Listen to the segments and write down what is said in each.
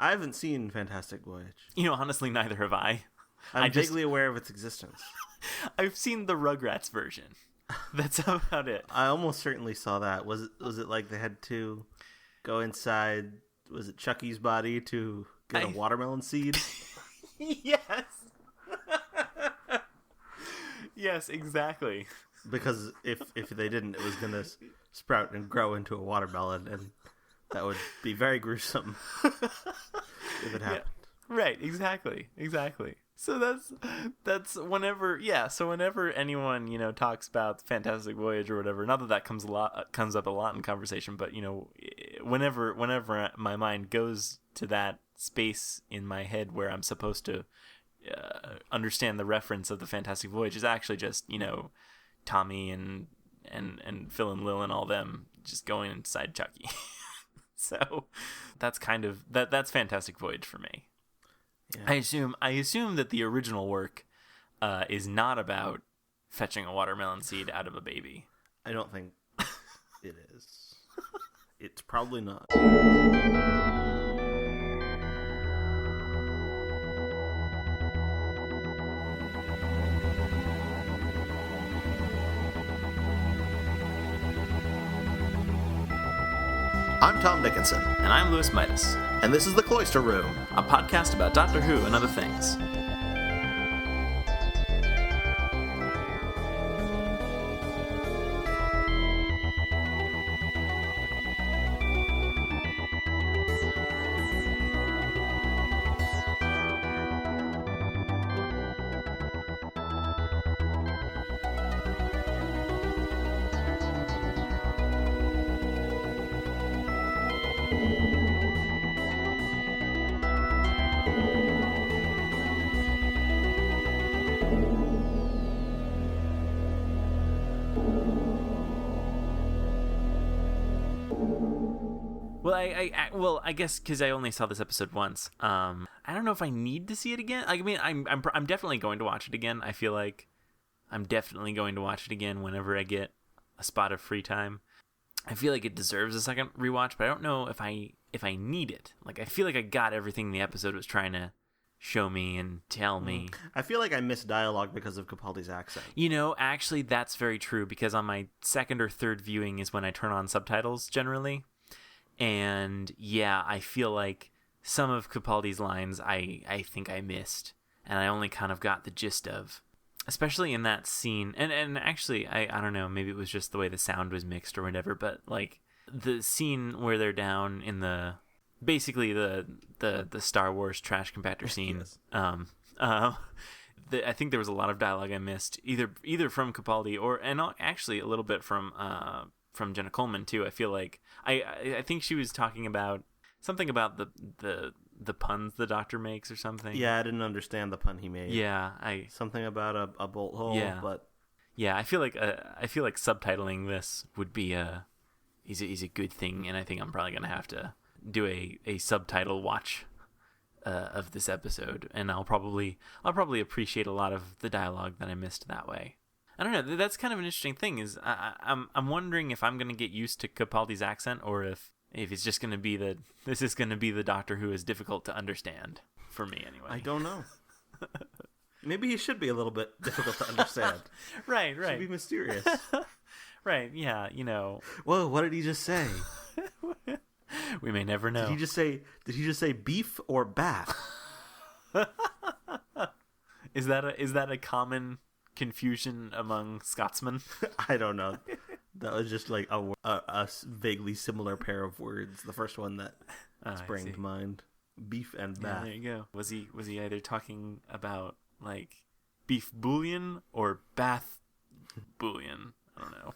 I haven't seen Fantastic Voyage. Honestly, neither have I. I'm vaguely aware of its existence. I've seen the Rugrats version. That's about it. I almost certainly saw that. Was it like they had to go inside, was it Chucky's body to get a watermelon seed? Yes. Yes, exactly. Because if they didn't, it was going to sprout and grow into a watermelon, and that would be very gruesome if it happened. Yeah, right, exactly. So that's whenever anyone, talks about Fantastic Voyage or whatever, not that comes up a lot in conversation, but, whenever my mind goes to that space in my head where I'm supposed to understand the reference of the Fantastic Voyage, is actually just, Tommy and Phil and Lil and all them just going inside Chucky. So that's kind of that's Fantastic Voyage for me. Yeah. I assume that the original work is not about fetching a watermelon seed out of a baby. I don't think it is. It's probably not. I'm Tom Dickinson. And I'm Louis Midas. And this is The Cloister Room, a podcast about Doctor Who and other things. Well, I guess because I only saw this episode once. I don't know if I need to see it again. I mean, I'm definitely going to watch it again. I feel like I'm definitely going to watch it again whenever I get a spot of free time. I feel like it deserves a second rewatch, but I don't know if I need it. Like, I feel like I got everything the episode was trying to show me and tell me. I feel like I missed dialogue because of Capaldi's accent. Actually, that's very true, because on my second or third viewing is when I turn on subtitles generally. And yeah, I feel like some of Capaldi's lines I think I missed, and I only kind of got the gist of, especially in that scene. And actually, I don't know, maybe it was just the way the sound was mixed or whatever, but like the scene where they're down in basically the Star Wars trash compactor scene. Yes. I think there was a lot of dialogue I missed, either from Capaldi and actually a little bit from Jenna Coleman too. I feel like I think she was talking about something about the puns the Doctor makes or something. Yeah, I didn't understand the pun he made. Yeah, something about a bolt hole. Yeah, but yeah, I feel like subtitling this would be is a good thing, and I think I'm probably gonna have to do a subtitle watch of this episode, and I'll probably appreciate a lot of the dialogue that I missed that way. I don't know. That's kind of an interesting thing. Is I'm wondering if I'm gonna get used to Capaldi's accent, or if it's just gonna be this is gonna be the Doctor Who is difficult to understand for me anyway. I don't know. Maybe he should be a little bit difficult to understand. Right. Should be mysterious. Right. Yeah. Whoa! What did he just say? We may never know. Did he just say beef or bath? Is that a common confusion among Scotsmen? I don't know. That was just like a vaguely similar pair of words. The first one that sprang to mind: beef and bath. Yeah, there you go. Was he either talking about like beef bouillon or bath bouillon? I don't know.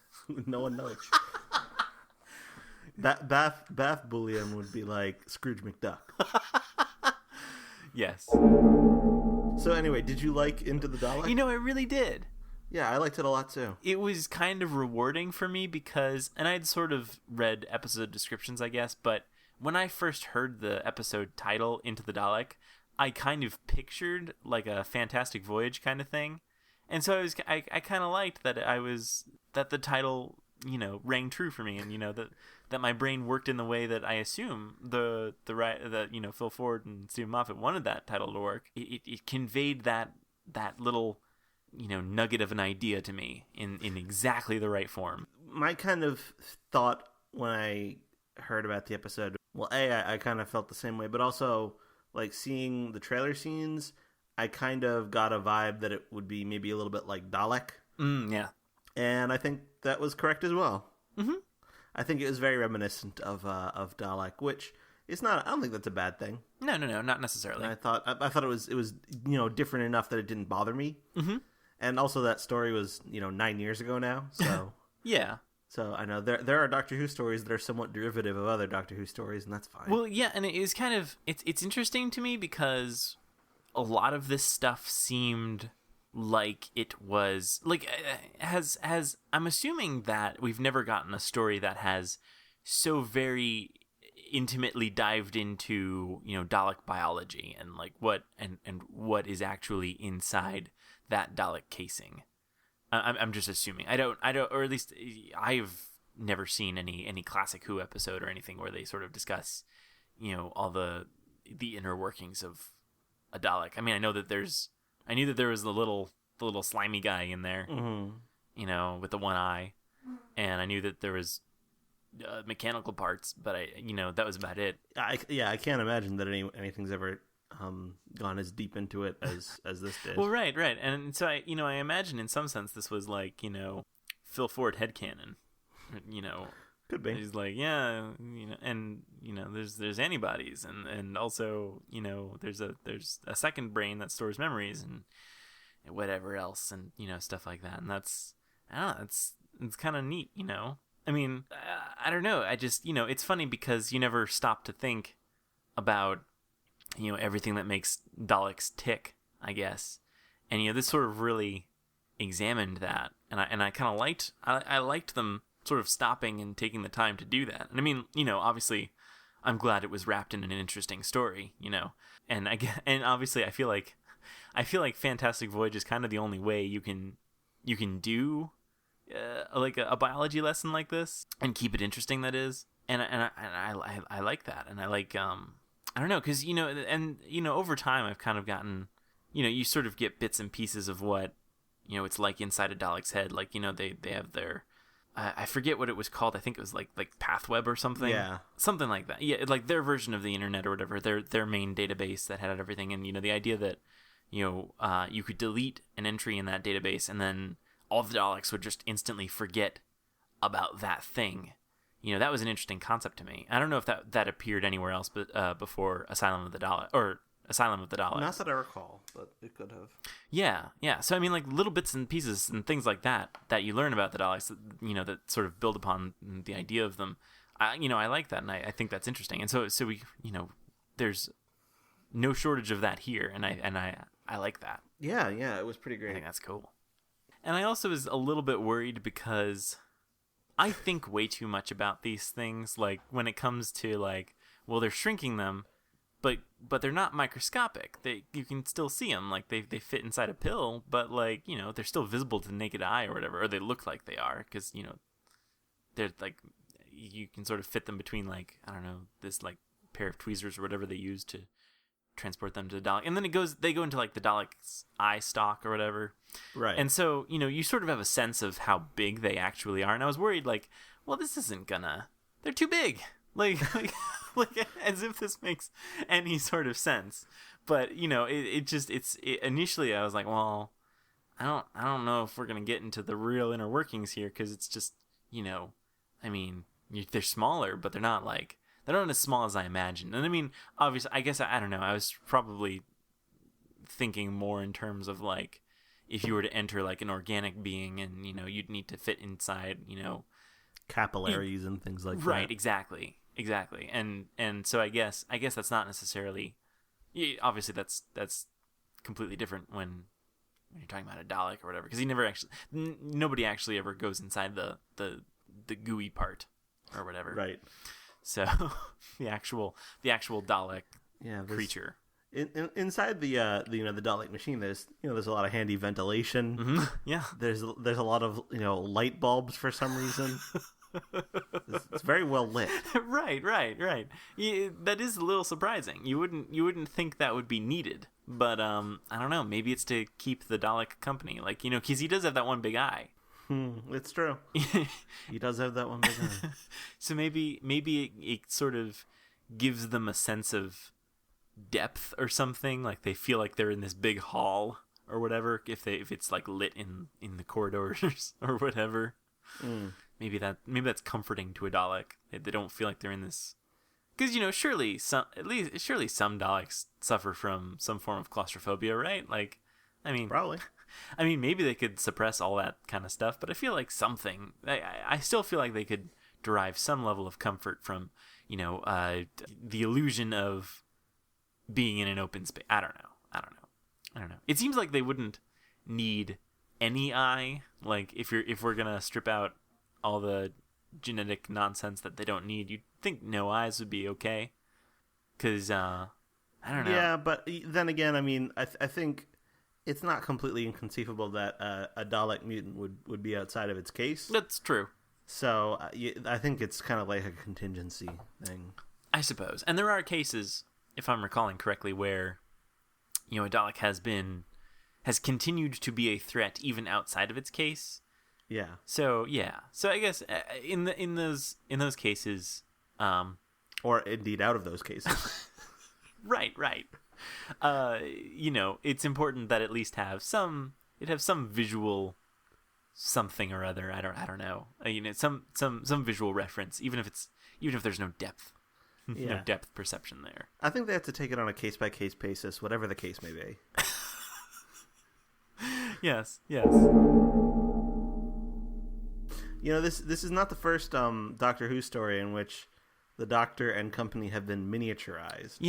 No one knows. That bath bouillon would be like Scrooge McDuck. Yes. So anyway, did you like Into the Daleks? I really did. Yeah, I liked it a lot too. It was kind of rewarding for me because, and I'd sort of read episode descriptions, I guess, but when I first heard the episode title, Into the Dalek, I kind of pictured like a Fantastic Voyage kind of thing. And so I kind of liked that that the title, rang true for me, and that my brain worked in the way that I assume Phil Ford and Stephen Moffat wanted that title to work. It conveyed that little nugget of an idea to me in exactly the right form. My kind of thought when I heard about the episode, well, I kind of felt the same way, but also like seeing the trailer scenes, I kind of got a vibe that it would be maybe a little bit like Dalek. Yeah. And I think that was correct as well. Mm-hmm. I think it was very reminiscent of Dalek, which is not. I don't think that's a bad thing. No, not necessarily. And I thought it was different enough that it didn't bother me. Mm-hmm. And also that story was 9 years ago now, so yeah. So I know there are Doctor Who stories that are somewhat derivative of other Doctor Who stories, and that's fine. Well, yeah, and it is kind of it's interesting to me because a lot of this stuff seemed like it was like has I'm assuming that we've never gotten a story that has so very intimately dived into Dalek biology and like what what is actually inside that Dalek casing. I'm just assuming. I don't, or at least I've never seen any classic Who episode or anything where they sort of discuss, all the inner workings of a Dalek. I mean, I knew that there was the little slimy guy in there, mm-hmm. With the one eye, and I knew that there was mechanical parts, but that was about it. I can't imagine that anything's ever gone as deep into it as this did. Well, right, and so I imagine in some sense this was like Phil Ford headcanon, Could be. He's like, yeah, and there's antibodies, and also there's a second brain that stores memories and whatever else, and stuff like that, and that's it's kind of neat, I mean, I don't know, I just it's funny because you never stop to think about everything that makes Daleks tick, I guess. And this sort of really examined that, and I kind of liked them sort of stopping and taking the time to do that. And I mean, obviously, I'm glad it was wrapped in an interesting story, And obviously, I feel like Fantastic Voyage is kind of the only way you can do like a biology lesson like this and keep it interesting. That is, and I like that, and I like I don't know, because, over time I've kind of gotten, you sort of get bits and pieces of what, it's like inside a Dalek's head. Like, they have their, I forget what it was called. I think it was like Pathweb or something. Yeah. Something like that. Yeah, like their version of the internet or whatever, their main database that had everything. And, the idea that, you could delete an entry in that database and then all the Daleks would just instantly forget about that thing. That was an interesting concept to me. I don't know if that appeared anywhere else, but before Asylum of the Daleks. Not that I recall, but it could have. Yeah. So I mean, like little bits and pieces and things like that you learn about the Daleks, that sort of build upon the idea of them. I like that, and I think that's interesting. And so we, there's no shortage of that here, and I like that. Yeah, it was pretty great. I think that's cool. And I also was a little bit worried because I think way too much about these things, like when it comes to like, well, they're shrinking them, but they're not microscopic. You can still see them, like they fit inside a pill, but like they're still visible to the naked eye or whatever, or they look like they are because they're like you can sort of fit them between like I don't know this like pair of tweezers or whatever they use to transport them to the Dalek, and then they go into like the Dalek's eye stalk or whatever, right? And so you sort of have a sense of how big they actually are, and I was worried like, well, this isn't gonna, they're too big, like as if this makes any sort of sense, but initially I was like, well, I don't know if we're gonna get into the real inner workings here because it's just I mean they're smaller, but they're not as small as I imagined. And I mean, obviously, I guess, I don't know, I was probably thinking more in terms of, like, if you were to enter, like, an organic being and, you'd need to fit inside, capillaries and things like that. Right, exactly. And so I guess that's not necessarily... Obviously, that's completely different when you're talking about a Dalek or whatever, because nobody actually ever goes inside the gooey part or whatever. Right. So the actual Dalek creature. Inside the Dalek machine, there's a lot of handy ventilation. Mm-hmm. Yeah. There's a lot of light bulbs for some reason. It's very well lit. Right. Yeah, that is a little surprising. You wouldn't think that would be needed, but I don't know. Maybe it's to keep the Dalek company, like because he does have that one big eye. It's true. He does have that one big eye. So maybe it sort of gives them a sense of depth or something. Like they feel like they're in this big hall or whatever. If it's like lit in the corridors or whatever. Maybe that's comforting to a Dalek. They don't feel like they're in this, because surely some Daleks suffer from some form of claustrophobia, right? Like, I mean, probably. I mean, maybe they could suppress all that kind of stuff, but I feel like something. I still feel like they could derive some level of comfort from the illusion of being in an open space. I don't know. It seems like they wouldn't need any eye. Like if we're gonna strip out all the genetic nonsense that they don't need, you'd think no eyes would be okay. Because I don't know. Yeah, but then again, I mean, I think it's not completely inconceivable that a Dalek mutant would be outside of its case. That's true. So I think it's kind of like a contingency thing, I suppose. And there are cases, if I'm recalling correctly, where a Dalek has continued to be a threat even outside of its case. Yeah. So I guess in those cases, or indeed out of those cases. right. It's important that at least have some visual something or other. I don't know. Some visual reference, even if there's no depth. Yeah. No depth perception there. I think they have to take it on a case-by-case basis, whatever the case may be. Yes. This is not the first Doctor Who story in which the Doctor and company have been miniaturized.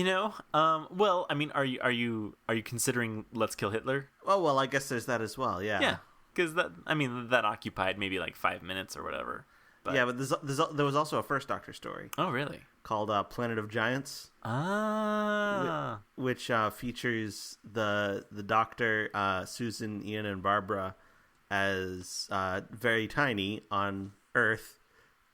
Well, I mean, are you considering Let's Kill Hitler? Oh, well, I guess there's that as well, yeah. Yeah, because that occupied maybe like 5 minutes or whatever. But... Yeah, but there was also a first Doctor story. Oh, really? Called Planet of Giants. Ah. Which features the Doctor, Susan, Ian, and Barbara as very tiny on Earth,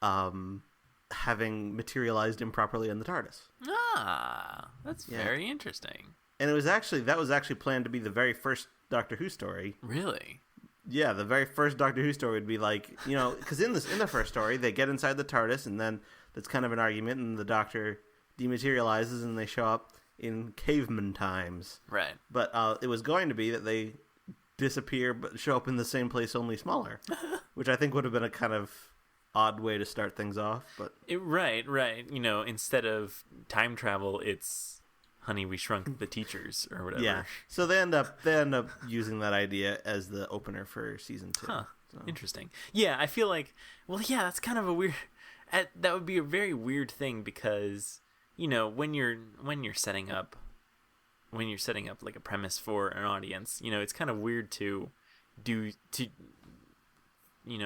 having materialized improperly in the TARDIS. Ah, that's very interesting. And that was actually planned to be the very first Doctor Who story. Really? Yeah, the very first Doctor Who story would be like, because in the first story they get inside the TARDIS and then that's kind of an argument and the Doctor dematerializes and they show up in caveman times. Right. But it was going to be that they disappear but show up in the same place, only smaller, which I think would have been a kind of odd way to start things off. But right. Instead of time travel, it's Honey, We Shrunk the Teachers or whatever. Yeah. So they end up using that idea as the opener for season 2. Huh. So. Interesting. Yeah, I feel like, that's kind of a weird. That would be a very weird thing because when you're setting up like a premise for an audience, it's kind of weird to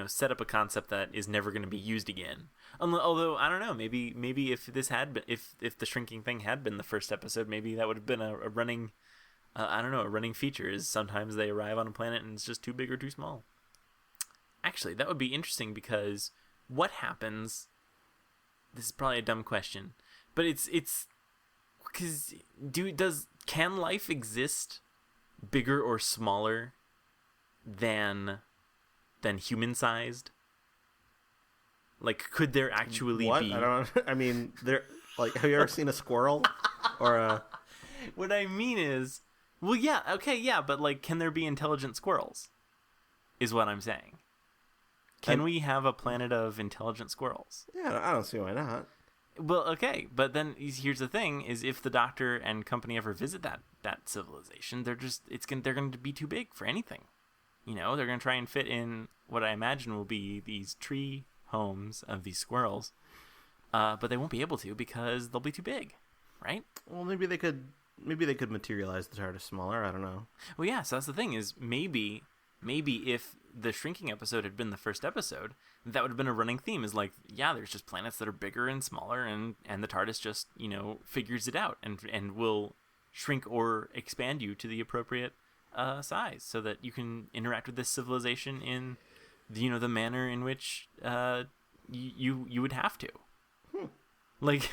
set up a concept that is never going to be used again. Although I don't know, maybe if this had been, if the shrinking thing had been the first episode, maybe that would have been a running, a running feature. Is sometimes they arrive on a planet and it's just too big or too small. Actually, that would be interesting because what happens? This is probably a dumb question, but it's because can life exist bigger or smaller than human sized? Like, could there actually be? I mean, there. Like, have you ever seen a squirrel or a? What I mean is, well, yeah, okay, yeah, but like, can there be intelligent squirrels? Is what I'm saying. Can we have a planet of intelligent squirrels? Yeah, I don't see why not. Well, okay, but then here's the thing: is if the Doctor and company ever visit that civilization, they're going to be too big for anything. They're going to try and fit in what I imagine will be these tree homes of these squirrels, but they won't be able to because they'll be too big, right? Well, maybe they could materialize the TARDIS smaller. I don't know. Well, yeah. So that's the thing: is maybe if the shrinking episode had been the first episode, that would have been a running theme. Is like, yeah, there's just planets that are bigger and smaller, and the TARDIS just figures it out and will shrink or expand you to the appropriate size, so that you can interact with this civilization in the manner in which you would have to. Like,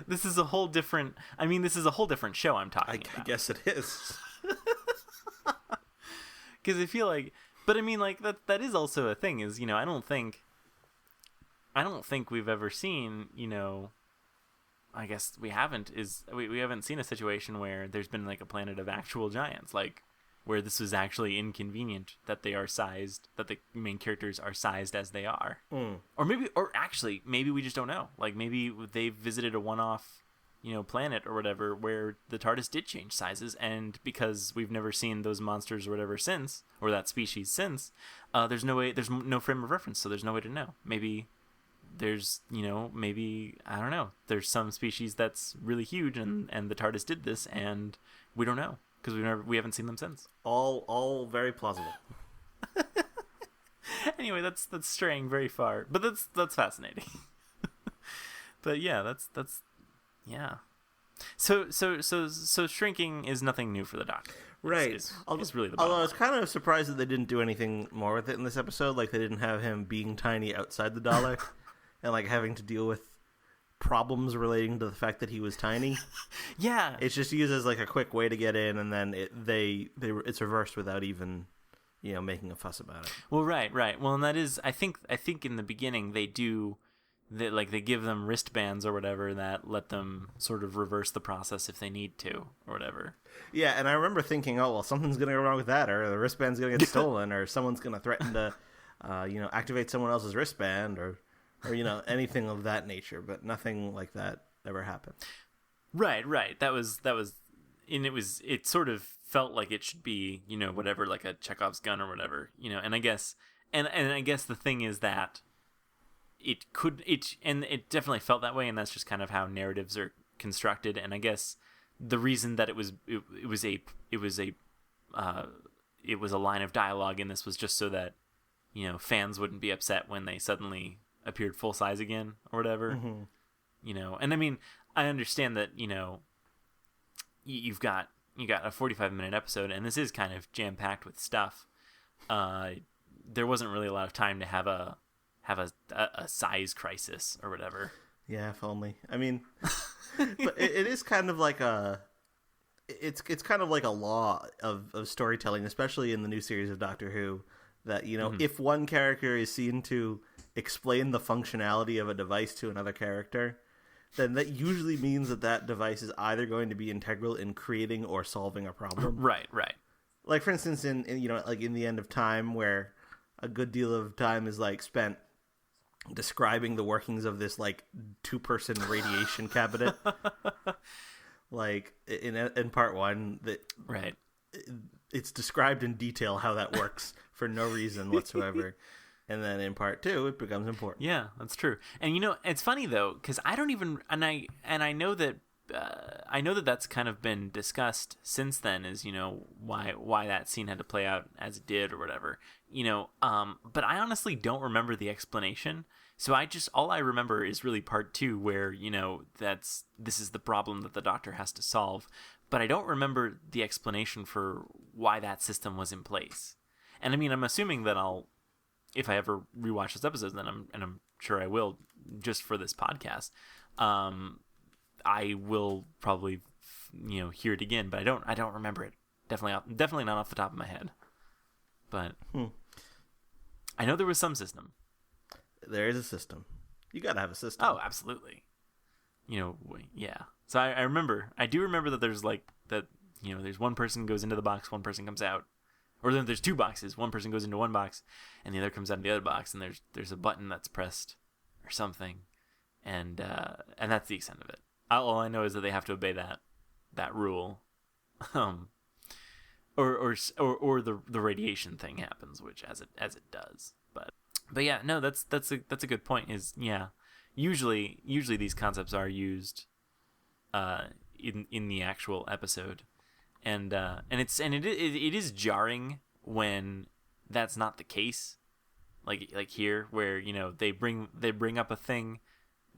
this is a whole different. I mean, this is a whole different show I'm talking about. I guess it is. Because I feel like, but I mean, like that is also a thing. Is, you know, I don't think we've ever seen, you know, I guess we haven't we haven't seen a situation where there's been like a planet of actual giants, like where this was actually inconvenient that they are sized, that the main characters are sized as they are. Or actually maybe we just don't know. Like maybe they visited a one-off, you know, planet or whatever where the TARDIS did change sizes, and because we've never seen those monsters or whatever since, or that species since, there's no frame of reference, so there's no way to know. Maybe there's, you know, maybe, I don't know, there's some species that's really huge and the TARDIS did this and we don't know because we haven't seen them since. All very plausible. Anyway, that's straying very far, but that's fascinating. But yeah, that's yeah. So shrinking is nothing new for the Doctor. Right. It's really the bottom Although I line. was kind of surprised that they didn't do anything more with it in this episode. Like, they didn't have him being tiny outside the Dalek and, like, having to deal with problems relating to the fact that he was tiny. Yeah. It's just used as, like, a quick way to get in, and then it's reversed without even, you know, making a fuss about it. Well, right. Well, and that is, I think in the beginning they give them wristbands or whatever that let them sort of reverse the process if they need to or whatever. Yeah, and I remember thinking, oh, well, something's going to go wrong with that, or the wristband's going to get stolen, or someone's going to threaten to, you know, activate someone else's wristband, or you know, anything of that nature. But nothing like that ever happened. Right. That was, and it sort of felt like it should be, you know, whatever, like a Chekhov's gun or whatever, you know. And I guess, and I guess the thing is that it definitely felt that way, and that's just kind of how narratives are constructed. And I guess the reason that it was a line of dialogue in this was just so that, you know, fans wouldn't be upset when they suddenly appeared full size again or whatever. Mm-hmm. You know, and I mean, I understand that, you know, you got a 45-minute episode, and this is kind of jam packed with stuff. There wasn't really a lot of time to have a size crisis or whatever. Yeah, if only. I mean, but it is kind of like it's kind of like a law of storytelling, especially in the new series of Doctor Who, that, you know, if one character is seen to explain the functionality of a device to another character, then that usually means that device is either going to be integral in creating or solving a problem. Right. Like, for instance, in you know, like in The End of Time, where a good deal of time is like spent describing the workings of this like 2-person radiation cabinet. Like in part 1, that right, it's described in detail how that works for no reason whatsoever. And then in part 2, it becomes important. Yeah, that's true. And, you know, it's funny though, because I don't even, and I know that that's kind of been discussed since then, is, you know, why that scene had to play out as it did or whatever, you know, but I honestly don't remember the explanation. So all I remember is really part 2, where, you know, this is the problem that the Doctor has to solve, but I don't remember the explanation for why that system was in place. And I mean, I'm assuming that if I ever rewatch this episode, then I'm sure I will, just for this podcast, I will probably, you know, hear it again, but I don't remember it. Definitely not off the top of my head. But I know there was some system. There is a system. You gotta have a system. Oh, absolutely. You know, yeah. So I do remember that there's like that, you know, there's one person goes into the box, one person comes out. Or then there's 2 boxes. One person goes into one box, and the other comes out of the other box, and there's a button that's pressed, or something, and that's the extent of it. All I know is that they have to obey that rule, or the radiation thing happens, which as it does. But yeah, no, that's a good point. Is, yeah, usually these concepts are used in the actual episode. And it is jarring when that's not the case, like here, where, you know, they bring up a thing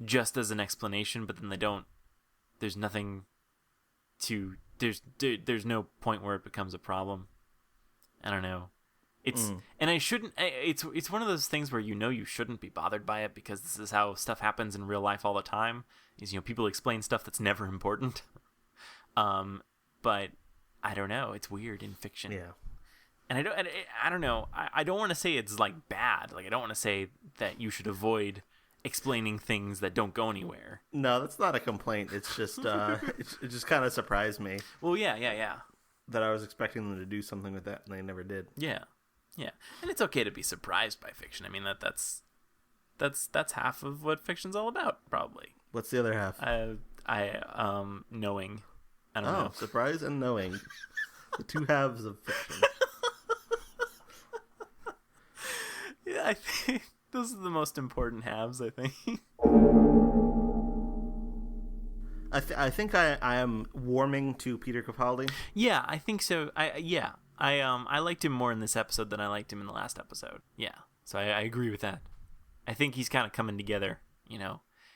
just as an explanation, but then they don't. There's nothing to. There's no point where it becomes a problem. I don't know. It's and I shouldn't. It's one of those things where you shouldn't be bothered by it because this is how stuff happens in real life all the time. Is people explain stuff that's never important. But I don't know. It's weird in fiction. Yeah. And I don't know. I don't want to say it's like bad. Like I don't want to say that you should avoid explaining things that don't go anywhere. No, that's not a complaint. It's just it just kind of surprised me. Well, yeah. That I was expecting them to do something with that, and they never did. Yeah, and it's okay to be surprised by fiction. I mean that's half of what fiction's all about, probably. What's the other half? Knowing. I don't know. Surprise and knowing, the two halves of fiction. Yeah, I think those are the most important halves. I think. I think I am warming to Peter Capaldi. Yeah, I think so. I liked him more in this episode than I liked him in the last episode. Yeah, so I agree with that. I think he's kind of coming together.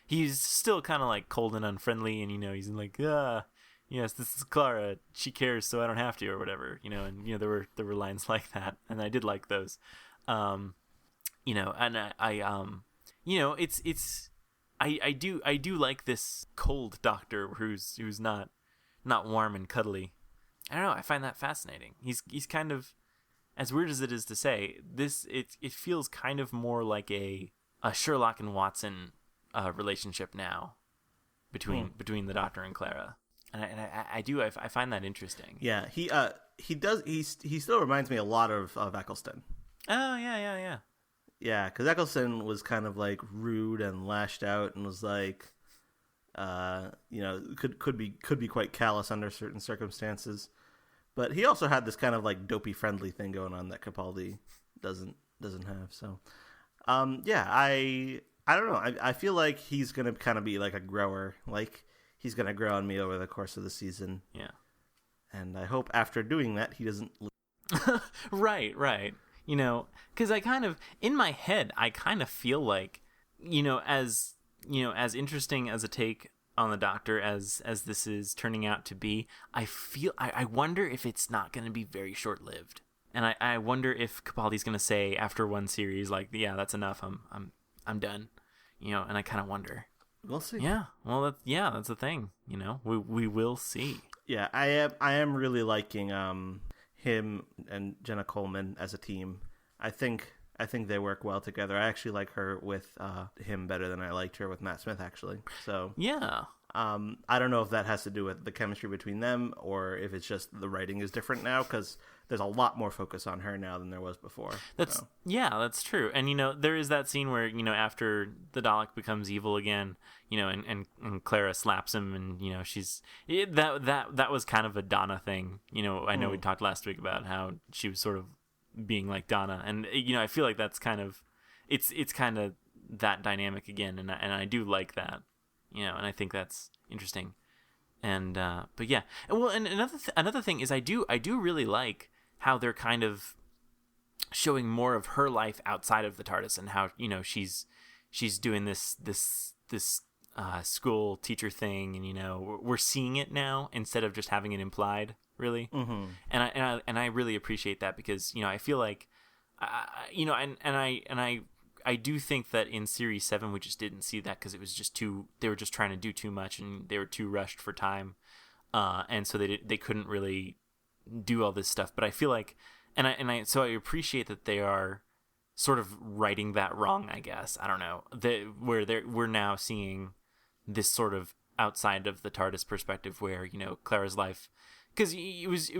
He's still kind of like cold and unfriendly, and he's like, yes, this is Clara. She cares, so I don't have to, or whatever. And there were lines like that, and I did like those. And I do like this cold doctor who's not warm and cuddly. I don't know. I find that fascinating. He's kind of, as weird as it is to say, it feels kind of more like a Sherlock and Watson relationship now between the Doctor and Clara, and I find that interesting. Yeah, he still reminds me a lot of Eccleston. Oh yeah. Yeah, because Eccleston was kind of like rude and lashed out and was like, could be quite callous under certain circumstances. But he also had this kind of like dopey friendly thing going on that Capaldi doesn't have. So, I don't know. I feel like he's gonna kind of be like a grower. Like he's gonna grow on me over the course of the season. Yeah. And I hope after doing that he doesn't. Right. Because I kind of, in my head, I kind of feel like, as interesting as a take on the Doctor as this is turning out to be, I wonder if it's not going to be very short-lived. And I wonder if Capaldi's going to say after one series, like, yeah, that's enough. I'm done. And I kind of wonder. We'll see. Yeah. Well, that's the thing. We will see. Yeah, I am really liking him and Jenna Coleman as a team. I think they work well together. I actually like her with him better than I liked her with Matt Smith, actually. So yeah. I don't know if that has to do with the chemistry between them or if it's just the writing is different now, because there's a lot more focus on her now than there was before. That's true. And there is that scene where after the Dalek becomes evil again, and Clara slaps him, and that was kind of a Donna thing. I know we talked last week about how she was sort of being like Donna, and I feel like that's kind of it's kind of that dynamic again, and I do like that, and I think that's interesting. And but yeah, and another thing is I do really like how they're kind of showing more of her life outside of the TARDIS, and how she's doing this school teacher thing, and we're seeing it now instead of just having it implied, really. Mm-hmm. And I really appreciate that, because I feel like I do think that in Series 7 we just didn't see that, because it was just they were just trying to do too much, and they were too rushed for time, and so they couldn't really do all this stuff. But I feel like, so I appreciate that they are sort of righting that wrong, I guess. I don't know, we're now seeing this sort of outside of the TARDIS perspective, where Clara's life, because it was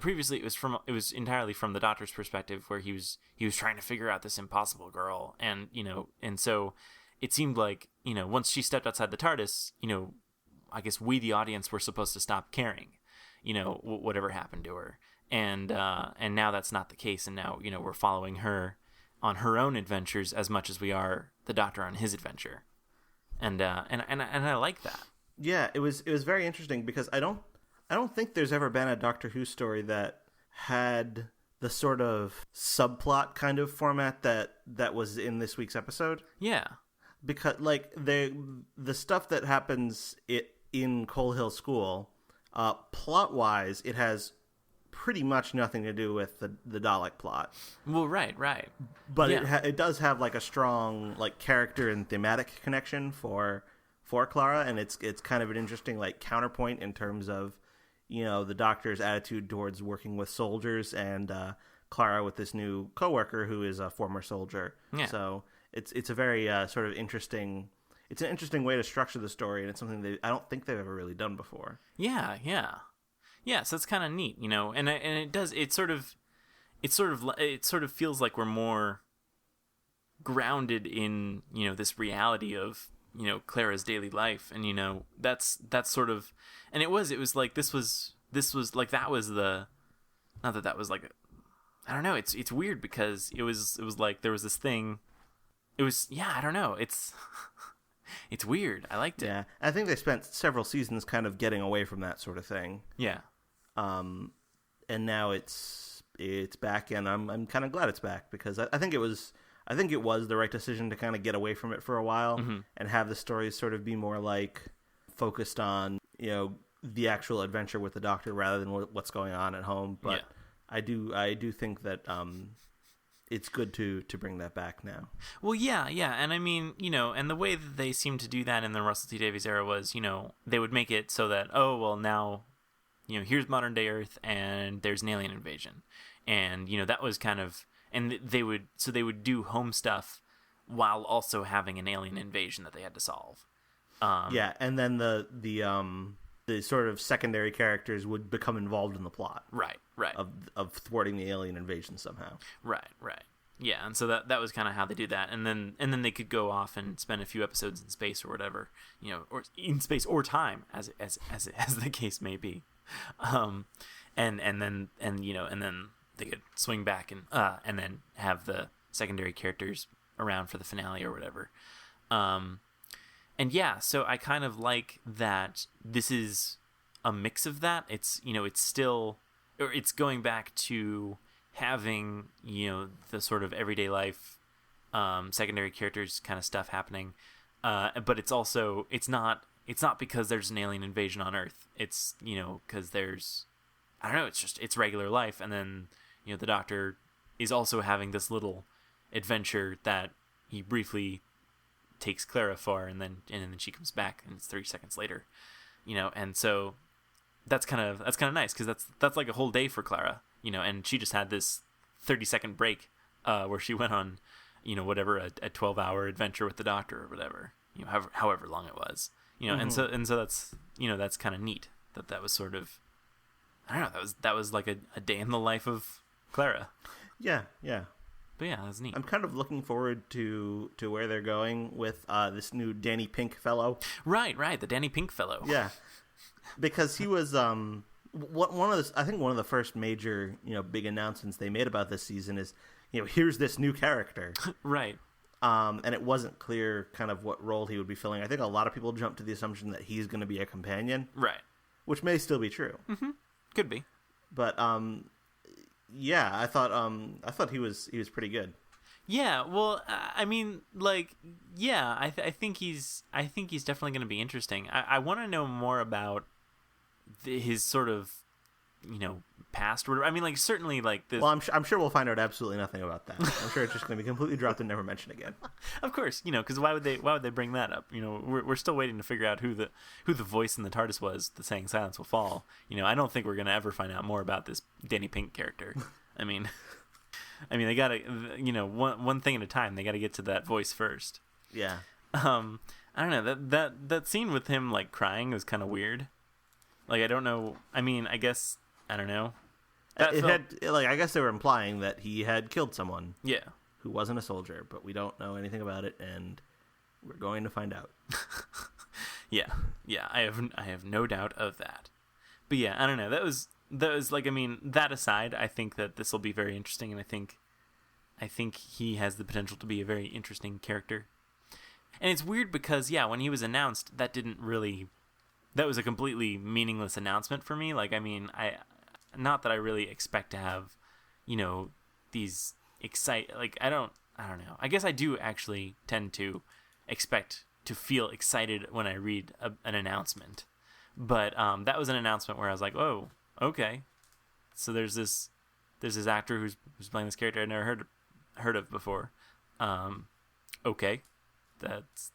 previously it was entirely from the Doctor's perspective, where he was trying to figure out this impossible girl, and and so it seemed like once she stepped outside the TARDIS, I guess we, the audience, were supposed to stop caring, whatever happened to her, and now that's not the case, and now we're following her on her own adventures as much as we are the Doctor on his adventure, and I like that. Yeah, it was very interesting, because I don't think there's ever been a Doctor Who story that had the sort of subplot kind of format that was in this week's episode. Yeah. Because like the stuff that happens in Coal Hill School, plot wise, it has pretty much nothing to do with the Dalek plot. Well, right. But Yeah. it does have like a strong like character and thematic connection for Clara, and it's kind of an interesting like counterpoint in terms of, you know, the Doctor's attitude towards working with soldiers, and Clara with this new coworker who is a former soldier. Yeah. So it's a very sort of interesting. It's an interesting way to structure the story, and it's something I don't think they've ever really done before. Yeah. So it's kind of neat, you know, and it does. It sort of feels like we're more grounded in, you know, this reality of, you know, Clara's daily life, and, you know, that's sort of, and it was like this was like that was the, not that was like, I don't know, it's weird because it was like there was this thing, it was, yeah, I don't know, it's it's weird. I liked it. Yeah, I think they spent several seasons kind of getting away from that sort of thing. Yeah. And now it's back, and I'm kind of glad it's back, because I think it was the right decision to kind of get away from it for a while, and have the stories sort of be more like focused on, you know, the actual adventure with the Doctor rather than what's going on at home. But yeah. I do think that it's good to bring that back now. Well, yeah, and I mean, you know, and the way that they seemed to do that in the Russell T Davies era was, you know, they would make it so that, oh, well, now, you know, here's modern day Earth, and there's an alien invasion, and, you know, that was kind of, and they would do home stuff while also having an alien invasion that they had to solve. Yeah, and then the sort of secondary characters would become involved in the plot. Right. Of thwarting the alien invasion somehow. Right. Yeah, and so that was kind of how they do that, and then they could go off and spend a few episodes in space or whatever, you know, or in space or time, as the case may be, and then they could swing back and then have the secondary characters around for the finale or whatever. And yeah, so I kind of like that this is a mix of that. It's, you know, it's still, or it's going back to having, you know, the sort of everyday life, secondary characters kind of stuff happening. But it's also, it's not because there's an alien invasion on Earth. It's, you know, because there's, I don't know, it's regular life. And then, you know, the Doctor is also having this little adventure that he briefly takes Clara for, and then she comes back, and it's 30 seconds later, you know, and so that's kind of nice, because that's like a whole day for Clara, you know, and she just had this 30-second break where she went on, you know, whatever, a 12-hour adventure with the Doctor or whatever, you know, however long it was, you know, and so that's, you know, that's kind of neat that was sort of, I don't know, that was like a day in the life of Clara. Yeah. But yeah, that's neat. I'm kind of looking forward to where they're going with this new Danny Pink fellow. Right, the Danny Pink fellow. Yeah, because he was one of the first major, you know, big announcements they made about this season is, you know, here's this new character. Right. And it wasn't clear kind of what role he would be filling. I think a lot of people jumped to the assumption that he's going to be a companion. Right. Which may still be true. Mm-hmm. Could be. But yeah, I thought he was pretty good. Yeah, well, I mean, like, yeah, I think he's definitely going to be interesting. I want to know more about his sort of, you know, past. I mean, like, certainly, like this. Well, I'm sure we'll find out absolutely nothing about that. I'm sure it's just going to be completely dropped and never mentioned again. Of course, you know, because why would they bring that up? You know, we're still waiting to figure out who the voice in the TARDIS was that saying "Silence will fall." You know, I don't think we're going to ever find out more about this Danny Pink character. I mean, they gotta, you know, one thing at a time. They gotta get to that voice first. Yeah. I don't know, that scene with him like crying was kind of weird. Like, I don't know. I mean, I guess I don't know. I guess they were implying that he had killed someone. Yeah. Who wasn't a soldier, but we don't know anything about it, and we're going to find out. Yeah. I have no doubt of that. But yeah, I don't know. That was like, I mean, that aside, I think that this will be very interesting, and I think he has the potential to be a very interesting character. And it's weird because, yeah, when he was announced, that was a completely meaningless announcement for me. Like, I mean, not that I really expect to have, you know, these I don't know. I guess I do actually tend to expect to feel excited when I read an announcement. But that was an announcement where I was like, oh, okay. So there's this actor who's playing this character I'd never heard of before. Okay, that's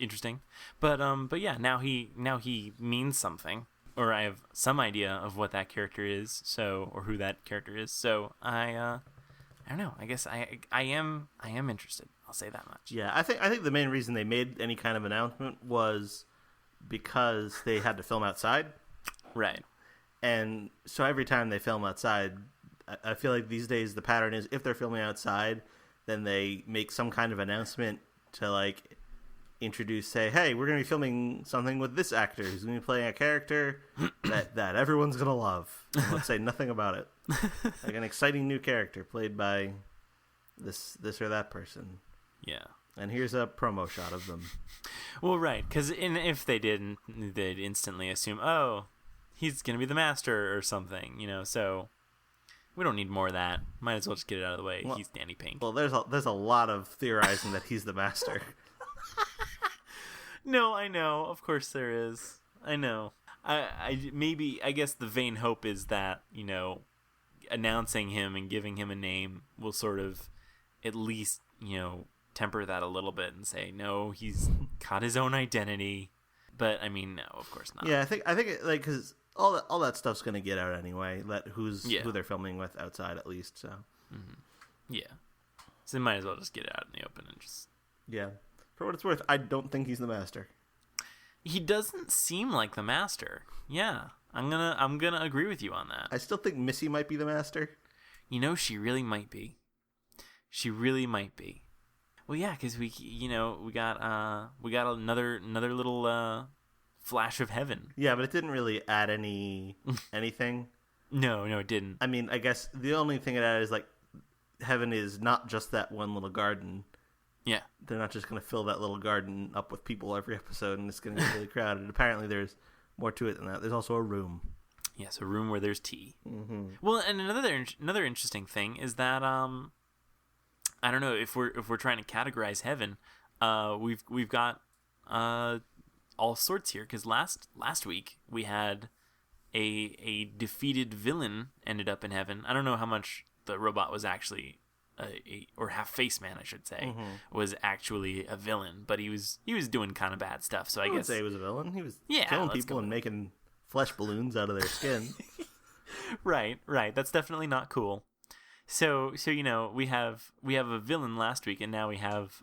interesting. But yeah, now he means something, or I have some idea of what that character is. So, or who that character is. So I don't know. I guess I am interested. I'll say that much. Yeah, I think the main reason they made any kind of announcement was because they had to film outside. Right. And so every time they film outside, I feel like these days the pattern is if they're filming outside, then they make some kind of announcement to like introduce, say, hey, we're going to be filming something with this actor who's going to be playing a character that everyone's going to love. And let's say nothing about it. Like an exciting new character played by this or that person. Yeah. And here's a promo shot of them. Well, right, because if they didn't, they'd instantly assume, oh, he's going to be the master or something, so we don't need more of that. Might as well just get it out of the way. Well, he's Danny Pink. Well, there's a lot of theorizing that he's the master. No, I know. Of course there is. I know. I guess the vain hope is that, announcing him and giving him a name will sort of at least, temper that a little bit and say, no, he's got his own identity. But I mean, no, of course not. Yeah, I think because all that stuff's gonna get out anyway. Who they're filming with outside at least. So yeah, so they might as well just get it out in the open and just For what it's worth, I don't think he's the master. He doesn't seem like the master. Yeah, I'm gonna agree with you on that. I still think Missy might be the master. She really might be. She really might be. Well, yeah, because we got another little flash of heaven. Yeah, but it didn't really add anything. No, it didn't. I mean, I guess the only thing it added is like heaven is not just that one little garden. Yeah, they're not just going to fill that little garden up with people every episode, and it's going to get really crowded. Apparently, there's more to it than that. There's also a room. Yes, a room where there's tea. Mm-hmm. Well, and another interesting thing is that I don't know if we're trying to categorize heaven. We've got all sorts here because last week we had a defeated villain ended up in heaven. I don't know how much the robot was actually or half face man, I should say, was actually a villain, but he was doing kind of bad stuff. So I guess say he was a villain. He was killing people and making flesh balloons out of their skin. Right. That's definitely not cool. So we have a villain last week, and now we have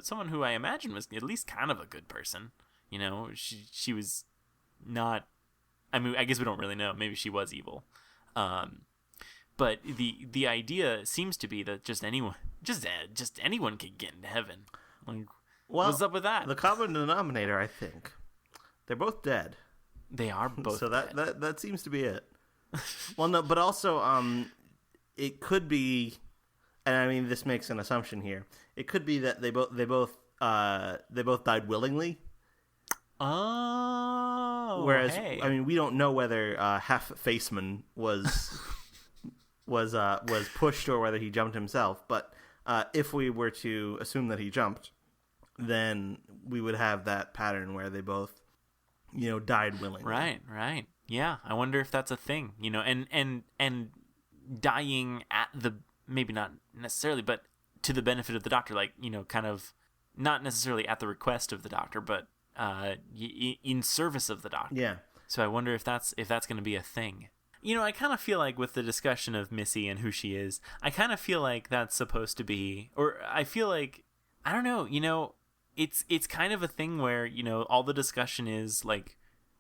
someone who I imagine was at least kind of a good person. She was not. I mean, I guess we don't really know. Maybe she was evil. But the idea seems to be that just anyone can get into heaven. Like, what's up with that? The common denominator, I think, they're both dead. They are both. So dead. that seems to be it. Well, no, but also it could be, and I mean this makes an assumption here. It could be that they both died willingly. Oh. Whereas hey. I mean we don't know whether half faceman was pushed or whether he jumped himself. But if we were to assume that he jumped, then we would have that pattern where they both, died willingly. Right. Yeah, I wonder if that's a thing. And dying at the maybe not necessarily, but to the benefit of the doctor, like kind of not necessarily at the request of the doctor, but in service of the doctor. Yeah. So I wonder if that's going to be a thing. I kind of feel like with the discussion of Missy and who she is, I kind of feel like that's supposed to be, or I feel like, I don't know, it's kind of a thing where, all the discussion is like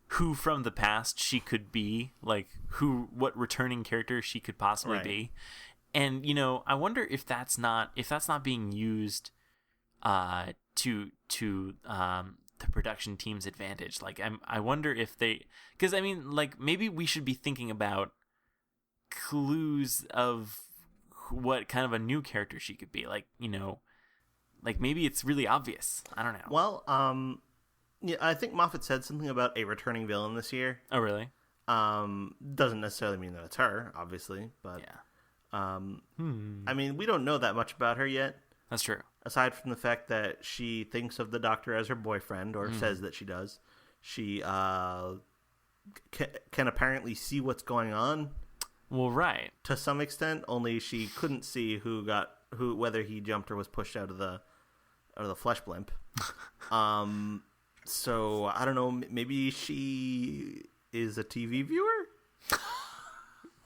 who from the past she could be, like what returning character she could possibly be. And, I wonder if that's not being used to the production team's advantage. Like I wonder if because I mean, like, maybe we should be thinking about clues of what kind of a new character she could be. Like, like maybe it's really obvious. I don't know. Well, yeah, I think Moffat said something about a returning villain this year. Oh, really? Doesn't necessarily mean that it's her, obviously, but yeah. I mean, we don't know that much about her yet. That's true. Aside from the fact that she thinks of the doctor as her boyfriend, or says that she does, she can apparently see what's going on. Well, right. To some extent, only she couldn't see whether he jumped or was pushed out of the flesh blimp. So I don't know. Maybe she is a TV viewer.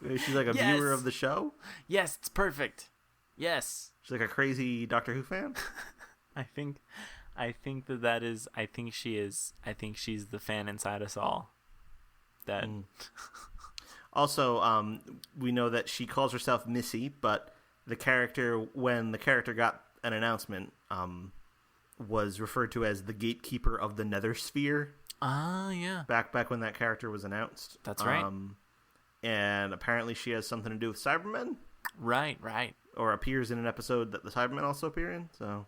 Maybe she's like a viewer of the show. Yes, it's perfect. Yes, she's like a crazy Doctor Who fan. I think that is. I think she is. I think she's the fan inside us all. That. Also, we know that she calls herself Missy, but when the character got an announcement, was referred to as the gatekeeper of the Nether Sphere. Ah, yeah. Back when that character was announced. That's right. And apparently she has something to do with Cybermen. Right. Or appears in an episode that the Cybermen also appear in. So,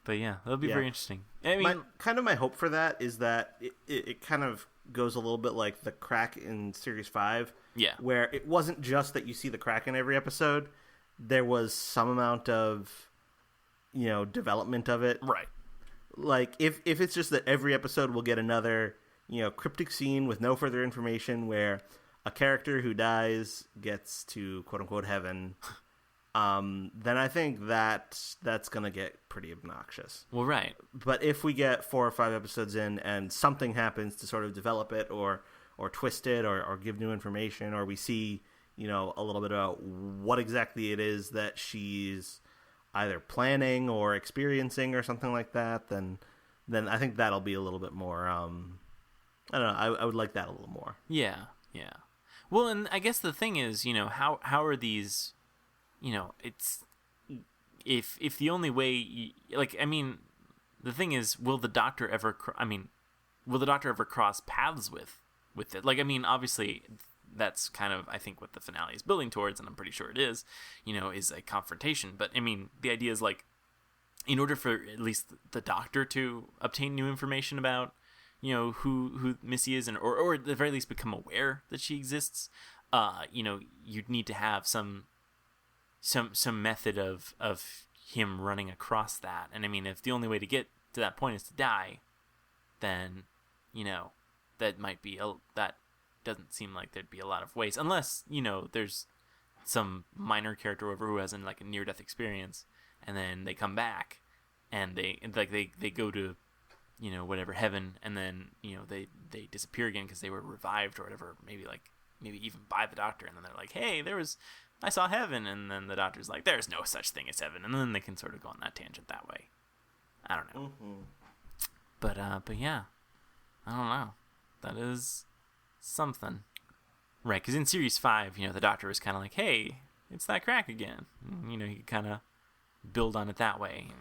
but yeah, that'll be very interesting. I mean, my hope for that is that it kind of goes a little bit like the crack in Series 5. Yeah. Where it wasn't just that you see the crack in every episode. There was some amount of, development of it. Right. Like, if it's just that every episode will get another, cryptic scene with no further information where a character who dies gets to quote-unquote heaven, then I think that's going to get pretty obnoxious. Well, right. But if we get 4 or 5 episodes in and something happens to sort of develop it or twist it or give new information, or we see, a little bit about what exactly it is that she's either planning or experiencing or something like that, then I think that'll be a little bit more, I don't know, I would like that a little more. Yeah. Well, and I guess the thing is, how are these, it's, if the only way, the thing is, will the Doctor ever cross paths with it? Like, I mean, obviously, that's kind of, I think, what the finale is building towards, and I'm pretty sure it is a confrontation. But, I mean, the idea is, like, in order for at least the Doctor to obtain new information about, who Missy is, or at the very least become aware that she exists, you'd need to have some method of him running across that. And, I mean, if the only way to get to that point is to die, then, that might be that doesn't seem like there'd be a lot of ways, unless there's some minor character over who has a near-death experience, and then they come back and they go to whatever heaven, and then they disappear again because they were revived or whatever, maybe even by the Doctor, and then they're like, hey, I saw heaven, and then the Doctor's like, there's no such thing as heaven, and then they can sort of go on that tangent that way. I don't know. But yeah, I don't know. That is something. Right, because in Series 5, the Doctor was kind of like, hey, it's that crack again. And, he could kind of build on it that way.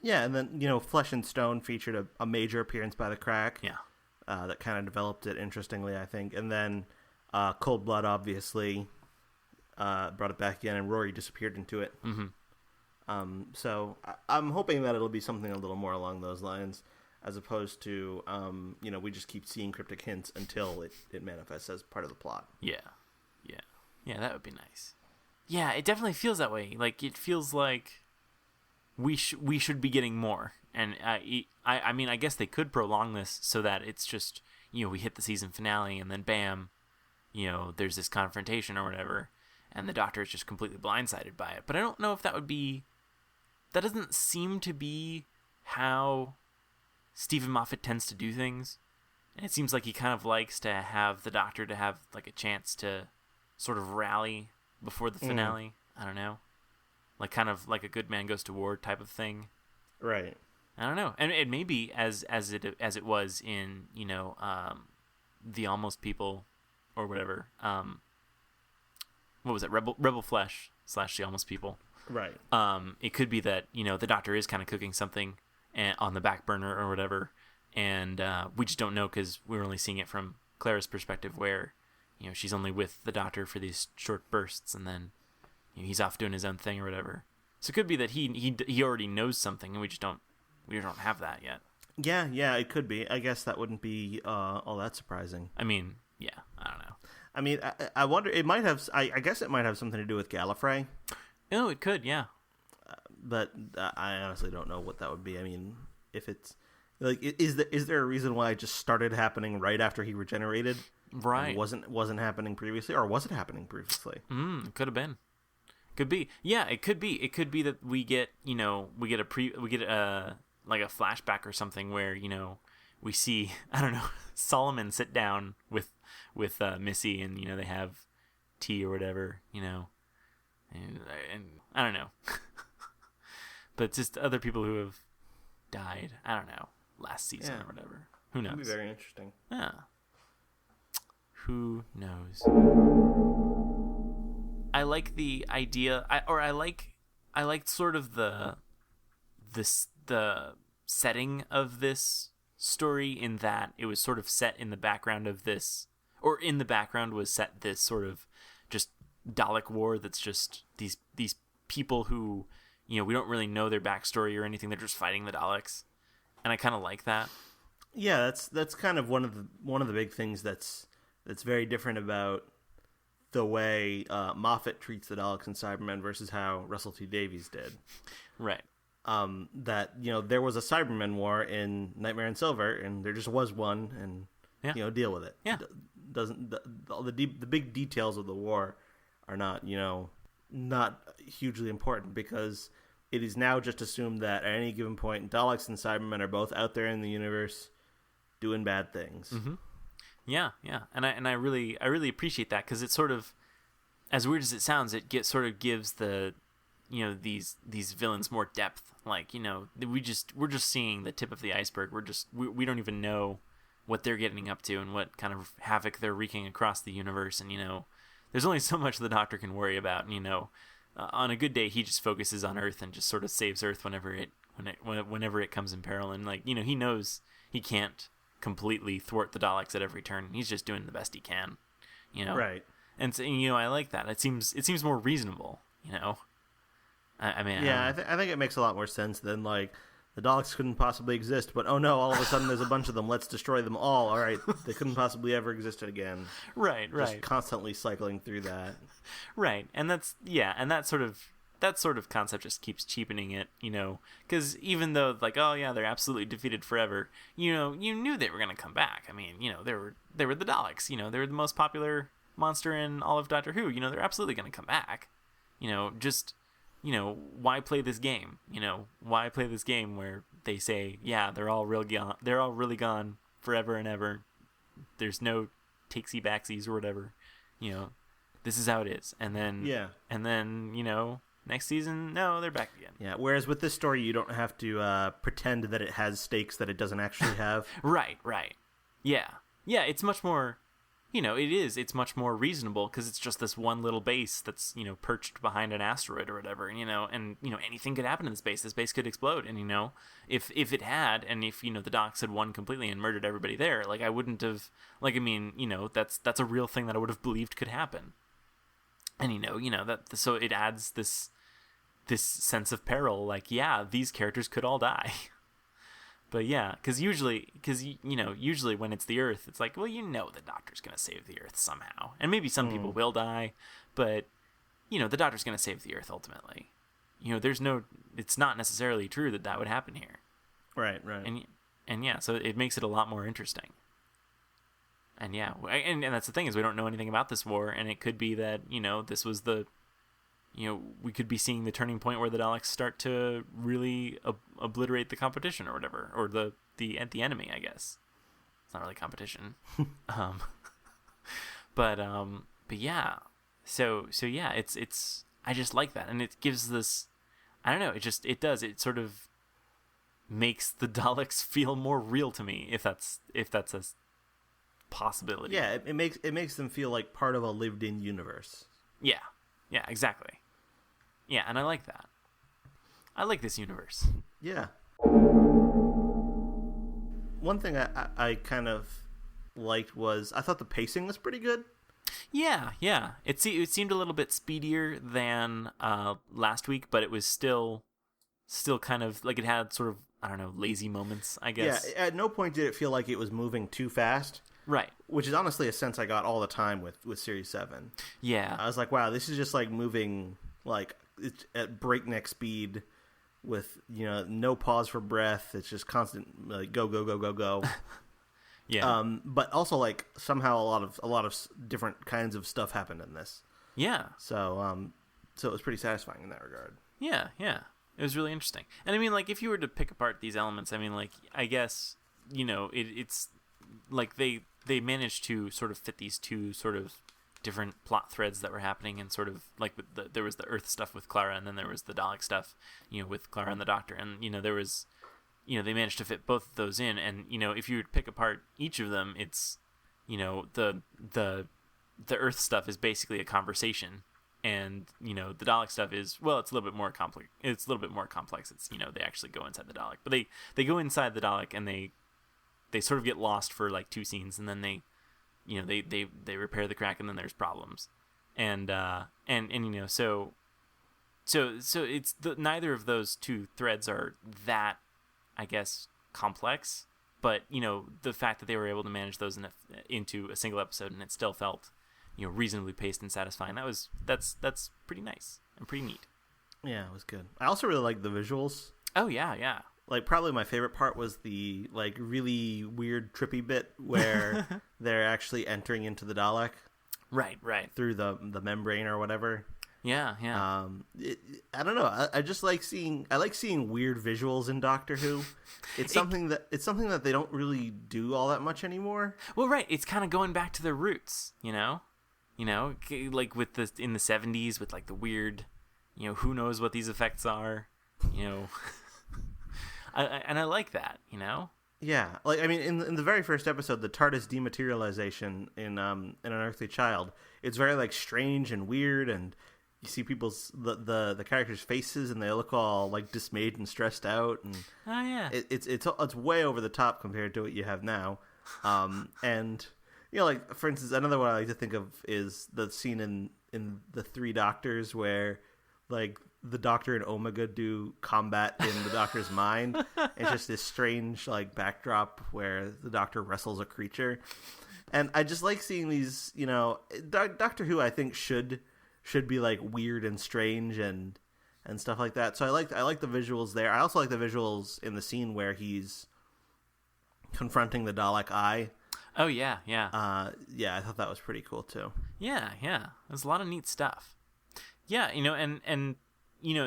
Yeah, and then, Flesh and Stone featured a major appearance by the crack. Yeah. That kind of developed it interestingly, I think. And then Cold Blood, obviously, brought it back again, and Rory disappeared into it. Mm-hmm. So I'm hoping that it'll be something a little more along those lines, as opposed to, we just keep seeing cryptic hints until it manifests as part of the plot. Yeah, that would be nice. Yeah, it definitely feels that way. Like, it feels like we should be getting more. And I mean, I guess they could prolong this so that it's just, we hit the season finale and then bam, there's this confrontation or whatever, and the Doctor is just completely blindsided by it. But I don't know if that doesn't seem to be how Stephen Moffat tends to do things, and it seems like he kind of likes to have the Doctor to have a chance to sort of rally before the finale. I don't know, kind of like a good man goes to war type of thing. Right. I don't know, and it may be as it was in the Almost People or whatever. What was it? Rebel Flesh / the Almost People. Right. It could be that the Doctor is kind of cooking something on the back burner or whatever, and we just don't know because we're only seeing it from Clara's perspective, where she's only with the Doctor for these short bursts, and then he's off doing his own thing or whatever. So it could be that he already knows something, and we don't have that yet. Yeah, it could be. I guess that wouldn't be all that surprising. I mean, yeah, I don't know. I mean, I wonder. It might have. I guess it might have something to do with Gallifrey. Oh, it could, yeah. But I honestly don't know what that would be. I mean, if it's is there a reason why it just started happening right after he regenerated? Right. And wasn't happening previously, or was it happening previously? Could have been. Could be. Yeah, it could be. It could be that we get like a flashback or something where, we see, I don't know, Solomon sit down with Missy, and they have tea or whatever, and I don't know. But just other people who have died, I don't know, last season or whatever. Who knows? It'd be very interesting. Yeah. Who knows? I like the idea, I like sort of the setting of this story, in that it was sort of set in the background of this, or in the background was set this sort of just Dalek war that's just these people who, we don't really know their backstory or anything. They're just fighting the Daleks, and I kind of like that. Yeah, that's kind of one of the big things that's very different about the way Moffat treats the Daleks and Cybermen versus how Russell T Davies did. Right. That there was a Cybermen war in Nightmare in Silver, and there just was one, and deal with it. Yeah. Doesn't the big details of the war are not not hugely important, because it is now just assumed that at any given point, Daleks and Cybermen are both out there in the universe doing bad things. Mm-hmm. Yeah, and I really appreciate that, because it's sort of, as weird as it sounds, it sort of gives the these villains more depth. Like, we're just seeing the tip of the iceberg. We don't even know what they're getting up to and what kind of havoc they're wreaking across the universe. And there's only so much the Doctor can worry about. And on a good day, he just focuses on Earth and just sort of saves Earth whenever it comes in peril. And he knows he can't completely thwart the Daleks at every turn. He's just doing the best he can. Right. And so, I like that. It seems more reasonable. I mean, yeah, I think it makes a lot more sense than the Daleks couldn't possibly exist, but oh no, all of a sudden there's a bunch of them. Let's destroy them all. All right, they couldn't possibly ever exist again. Right. Just constantly cycling through that. Right, and that sort of concept just keeps cheapening it, because even though they're absolutely defeated forever, you knew they were gonna come back. I mean, they were the Daleks. They were the most popular monster in all of Doctor Who. They're absolutely gonna come back. Why play this game? Why play this game where they say, yeah, they're all really gone forever and ever. There's no takesy backsies or whatever. This is how it is. And then next season, no, they're back again. Yeah. Whereas with this story, you don't have to pretend that it has stakes that it doesn't actually have. Right. Yeah. It's much more. It's much more reasonable, because it's just this one little base that's, perched behind an asteroid or whatever, and anything could happen in this base. This base could explode. And, if it had, and if, the Daleks had won completely and murdered everybody there, I wouldn't have, that's a real thing that I would have believed could happen. And, so it adds this sense of peril, these characters could all die. But yeah, because usually when it's the Earth, it's like, well, the Doctor's going to save the Earth somehow. And maybe some people will die, but, the Doctor's going to save the Earth ultimately. It's not necessarily true that would happen here. Right. And yeah, so it makes it a lot more interesting. And yeah, and that's the thing, is we don't know anything about this war, and it could be that, this was we could be seeing the turning point where the Daleks start to really obliterate the competition or whatever, or the enemy, I guess. It's not really competition. But yeah. So yeah, it's I just like that, and it gives this, I don't know, it sort of makes the Daleks feel more real to me, if that's a possibility. Yeah, it makes them feel like part of a lived-in universe. Yeah, exactly. Yeah, and I like that. I like this universe. Yeah. One thing I kind of liked was, I thought the pacing was pretty good. Yeah. It seemed a little bit speedier than last week, but it was still kind of it had sort of, I don't know, lazy moments, I guess. Yeah, at no point did it feel like it was moving too fast. Right. Which is honestly a sense I got all the time with Series 7. Yeah. I was like, wow, this is just moving it's at breakneck speed with no pause for breath. It's just constant go. Yeah. But also like somehow a lot of different kinds of stuff happened in this. Yeah. So it was pretty satisfying in that regard. Yeah, yeah. It was really interesting. And I mean, like, if you were to pick apart these elements, I mean, like, I guess, it's like they managed to sort of fit these two sort of different plot threads that were happening, and sort of like there was the Earth stuff with Clara, and then there was the Dalek stuff, with Clara and the Doctor, and there was, they managed to fit both of those in, and if you would pick apart each of them, it's, the Earth stuff is basically a conversation. And the Dalek stuff is, well, it's a little bit more complex. It's a little bit more complex. It's they actually go inside the Dalek, but they go inside the Dalek, and they sort of get lost for like 2 scenes, and then they repair the crack, and then there's problems, and so it's neither of those two threads are that, I guess, complex, but the fact that they were able to manage those into a single episode, and it still felt reasonably paced and satisfying. That's pretty nice and pretty neat. Yeah, it was good. I also really liked the visuals. Oh yeah. Like, probably my favorite part was the like really weird trippy bit where they're actually entering into the Dalek. Right. Through the membrane or whatever. Yeah. I don't know. I just like seeing weird visuals in Doctor Who. It's something that they don't really do all that much anymore. Well, right. It's kind of going back to their roots, like with in the 70s with like the weird, who knows what these effects are, and I like that, Yeah, like, I mean, in the very first episode, the TARDIS dematerialization in An Unearthly Child, it's very like strange and weird, and you see people's the characters' faces, and they look all like dismayed and stressed out, and oh yeah, it's way over the top compared to what you have now, and like, for instance, another one I like to think of is the scene in the Three Doctors where like the Doctor and Omega do combat in the Doctor's mind. It's just this strange like backdrop where the Doctor wrestles a creature, and I just like seeing these. Doctor Who, I think, should be like weird and strange and stuff like that. So I like the visuals there. I also like the visuals in the scene where he's confronting the Dalek Eye. Oh yeah. I thought that was pretty cool too. Yeah. There's a lot of neat stuff. Yeah, and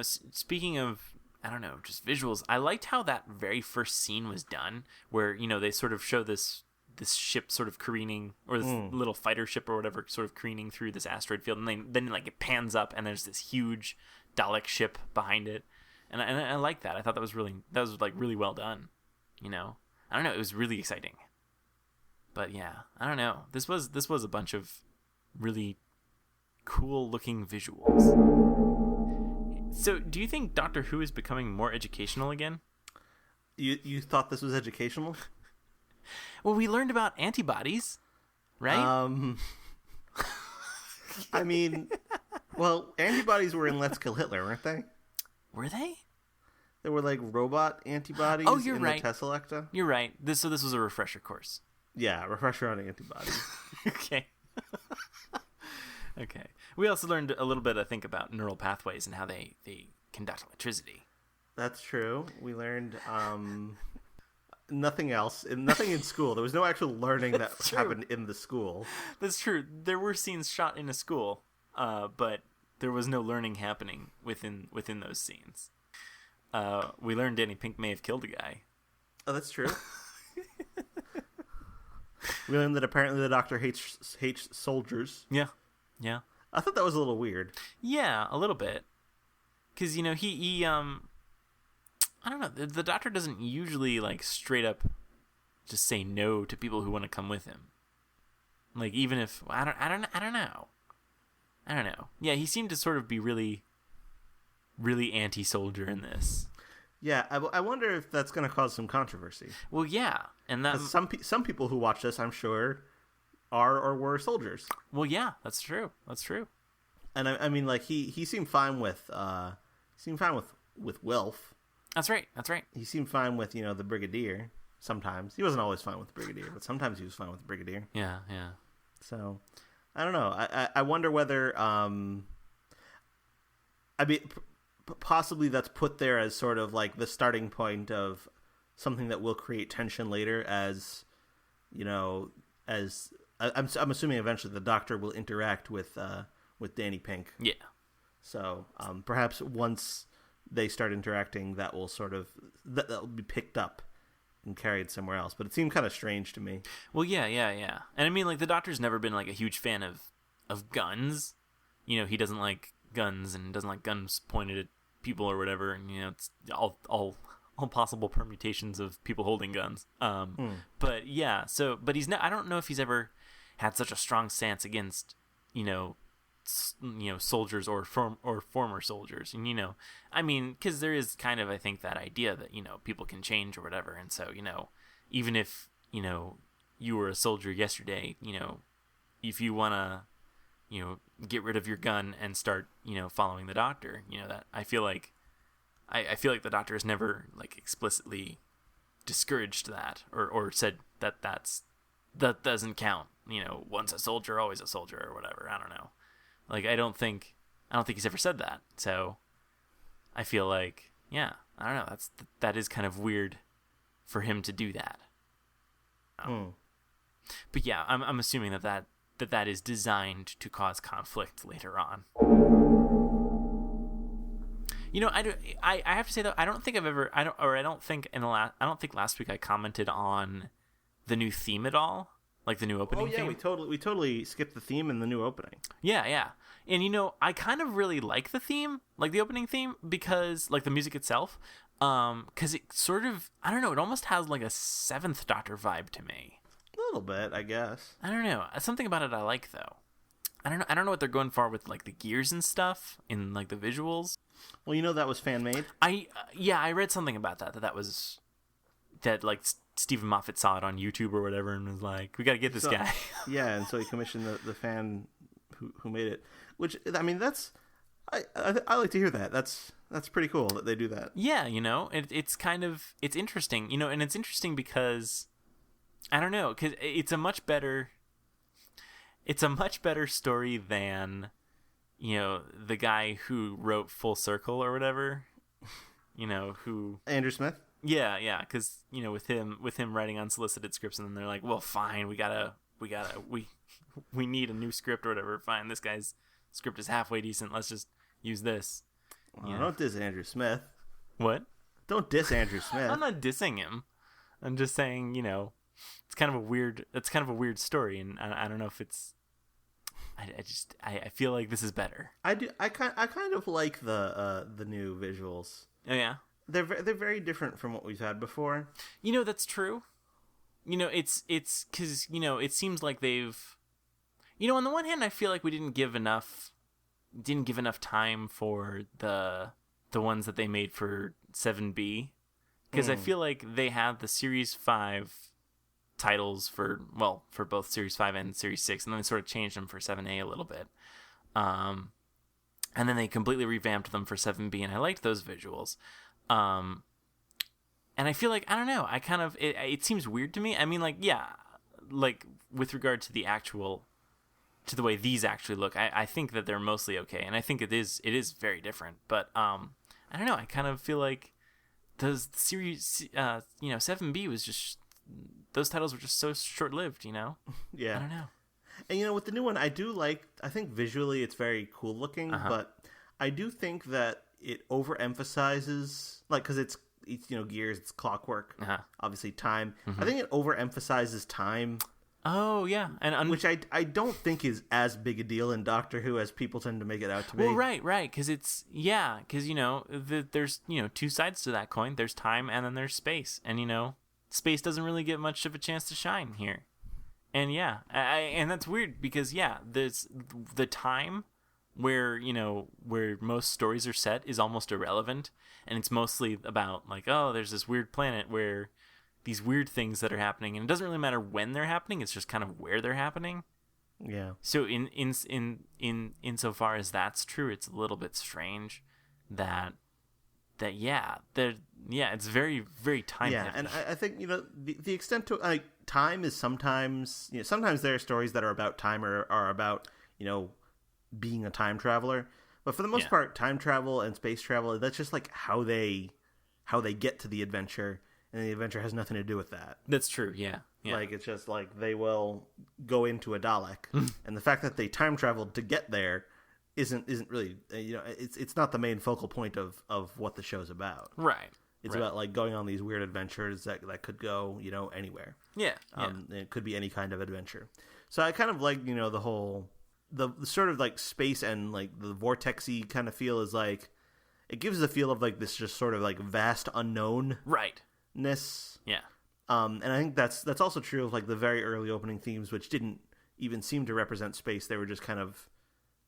speaking of, I don't know, just visuals, I liked how that very first scene was done, where they sort of show this ship sort of careening, or this little fighter ship or whatever, sort of careening through this asteroid field, and then like it pans up, and there's this huge Dalek ship behind it, and I like that. I thought that was like really well done. I don't know, it was really exciting. But yeah, I don't know. This was a bunch of really cool looking visuals. So, do you think Doctor Who is becoming more educational again? You thought this was educational? Well, we learned about antibodies, right? I mean, well, antibodies were in Let's Kill Hitler, weren't they? Were they? They were like robot antibodies you're in right. the Tesselecta. You're right. So this was a refresher course. Yeah, refresher on antibodies. Okay. Okay. We also learned a little bit, I think, about neural pathways and how they conduct electricity. That's true. We learned nothing else. Nothing in school. There was no actual learning that happened in the school. That's true. There were scenes shot in a school, but there was no learning happening within those scenes. We learned Danny Pink may have killed a guy. Oh, that's true. We learned that apparently the Doctor hates soldiers. Yeah. I thought that was a little weird. Yeah, a little bit. Because, he I don't know, the Doctor doesn't usually, like, straight up just say no to people who want to come with him. Like, even if, I don't know. Yeah, he seemed to sort of be really, really anti-soldier in this. Yeah, I wonder if that's going to cause some controversy. Well, yeah, and that some people who watch this, I'm sure, are or were soldiers. Well, yeah, that's true. And I mean, like, he seemed fine with Wilf. That's right. He seemed fine with the Brigadier. Sometimes he wasn't always fine with the Brigadier, but sometimes he was fine with the Brigadier. Yeah. So I don't know. I wonder whether I mean. Possibly that's put there as sort of like the starting point of something that will create tension later as you know, as I'm assuming eventually the Doctor will interact with Danny Pink. Yeah. So perhaps once they start interacting, that will that'll be picked up and carried somewhere else. But it seemed kind of strange to me. Well, yeah. And I mean, like, the Doctor's never been like a huge fan of guns. You know, he doesn't like guns and doesn't like guns pointed at people or whatever. And, you know, it's all possible permutations of people holding guns. But yeah, but I don't know if he's ever had such a strong stance against, soldiers or former soldiers. And, I mean, because there is kind of, I think, that idea that, people can change or whatever. And so, even if, you were a soldier yesterday, if you want to, get rid of your gun and start, following the Doctor, that I feel like the Doctor has never, like, explicitly discouraged that or said that doesn't count. Once a soldier, always a soldier or whatever. I don't know. Like, I don't think he's ever said that. So I feel like, yeah, I don't know. That is kind of weird for him to do that. But yeah, I'm assuming that is designed to cause conflict later on. I have to say though, I don't think last week I commented on the new theme at all, like the new opening theme. we totally skipped the theme in the new opening. Yeah. And I kind of really like the theme, like the opening theme, because like the music itself, because it sort of, I don't know, it almost has like a Seventh Doctor vibe to me. A little bit, I guess. I don't know. Something about it I like though. I don't know what they're going for with like the gears and stuff in like the visuals. Well, that was fan made. I read something about that was like Stephen Moffat saw it on YouTube or whatever and was like, we got to get this guy. Yeah, and so he commissioned the fan who made it. Which, I mean, that's I like to hear that. That's pretty cool that they do that. Yeah, it's kind of, it's interesting, and it's interesting because I don't know, because it's a much better story than, the guy who wrote Full Circle or whatever, who Andrew Smith. Yeah, because with him writing unsolicited scripts, and then they're like, well, fine, we need a new script or whatever. Fine, this guy's script is halfway decent. Let's just use this. Well, don't diss Andrew Smith. What? Don't diss Andrew Smith. I'm not dissing him. I'm just saying, it's kind of a weird story, and I don't know if it's. I feel like this is better. I do. I kind of like the new visuals. Oh yeah, they're very different from what we've had before. That's true. It's because it seems like they've. On the one hand, I feel like we didn't give enough time for the ones that they made for 7B, because I feel like they had the Series 5 titles for both Series 5 and Series 6, and then they sort of changed them for 7A a little bit. And then they completely revamped them for 7B, and I liked those visuals. And I feel like, I don't know, I kind of, it seems weird to me. I mean, like, yeah, like, with regard to to the way these actually look, I think that they're mostly okay, and I think it is very different. But I don't know. I kind of feel like the series, 7B was just, those titles were just so short lived. Yeah. I don't know. And with the new one, I think visually it's very cool looking, but I do think that it overemphasizes, like, because it's gears, it's clockwork, obviously time. I think it overemphasizes time. Oh yeah, and which I don't think is as big a deal in Doctor Who as people tend to make it out to be. Well, right, because it's because there's two sides to that coin. There's time and then there's space, and space doesn't really get much of a chance to shine here. And and that's weird because there's the time where where most stories are set is almost irrelevant, and it's mostly about like, oh, there's this weird planet where these weird things that are happening, and it doesn't really matter when they're happening, it's just kind of where they're happening. Yeah. So insofar as that's true, it's a little bit strange that it's very, very time heavy. And I think the extent to like time is sometimes sometimes there are stories that are about time or are about being a time traveler, but for the most part, time travel and space travel, that's just like how they get to the adventure. and the adventure has nothing to do with that. That's true. Yeah. Like, it's just like they will go into a Dalek, and the fact that they time traveled to get there isn't really, it's not the main focal point of what the show's about. Right. It's about like going on these weird adventures that could go, anywhere. Yeah. It could be any kind of adventure. So I kind of like, the sort of like space and like the vortexy kind of feel is like, it gives the feel of like this just sort of like vast unknown. Rightness. Yeah. And I think that's also true of like the very early opening themes, which didn't even seem to represent space. They were just kind of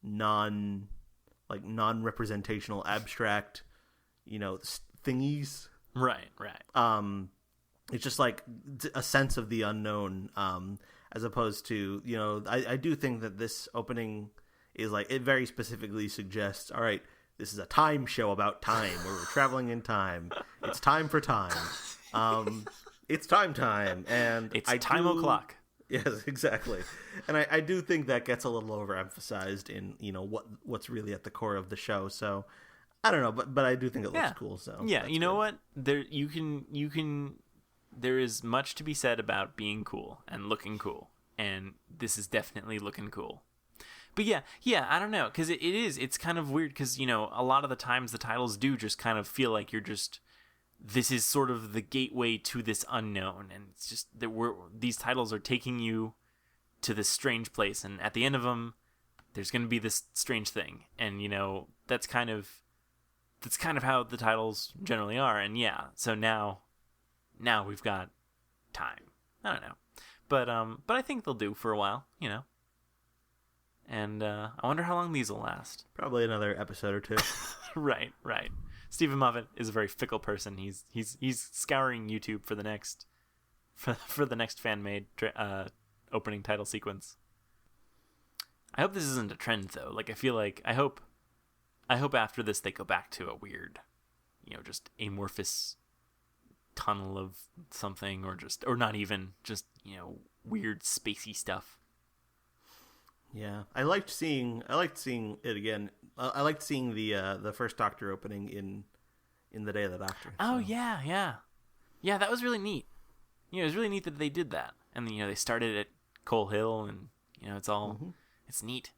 non-representational, abstract, thingies. Right. It's just like a sense of the unknown, as opposed to, I do think that this opening is like, it very specifically suggests, all right, this is a time show about time where we're traveling in time. It's time for time. It's time, and it's time o'clock. Yes, exactly. And I do think that gets a little overemphasized in what's really at the core of the show. So I don't know, but I do think it looks cool. So yeah, you know what? There is much to be said about being cool and looking cool, and this is definitely looking cool. But yeah, I don't know, because it's kind of weird, because a lot of the times the titles do just kind of feel like you're just. This is sort of the gateway to this unknown, and it's just that these titles are taking you to this strange place, and at the end of them, there's going to be this strange thing, and that's kind of how the titles generally are, and so now we've got time. I don't know, but I think they'll do for a while, and I wonder how long these will last. Probably another episode or two. Right. Stephen Moffat is a very fickle person. He's scouring YouTube for the next fan made opening title sequence. I hope this isn't a trend though. Like, I feel like I hope after this they go back to a weird, just amorphous tunnel of something, or not even just weird spacey stuff. Yeah, I liked seeing it again. I liked seeing the first Doctor opening in the Day of the Doctor. So. Oh yeah. That was really neat. It was really neat that they did that, and they started at Coal Hill, and it's all it's neat.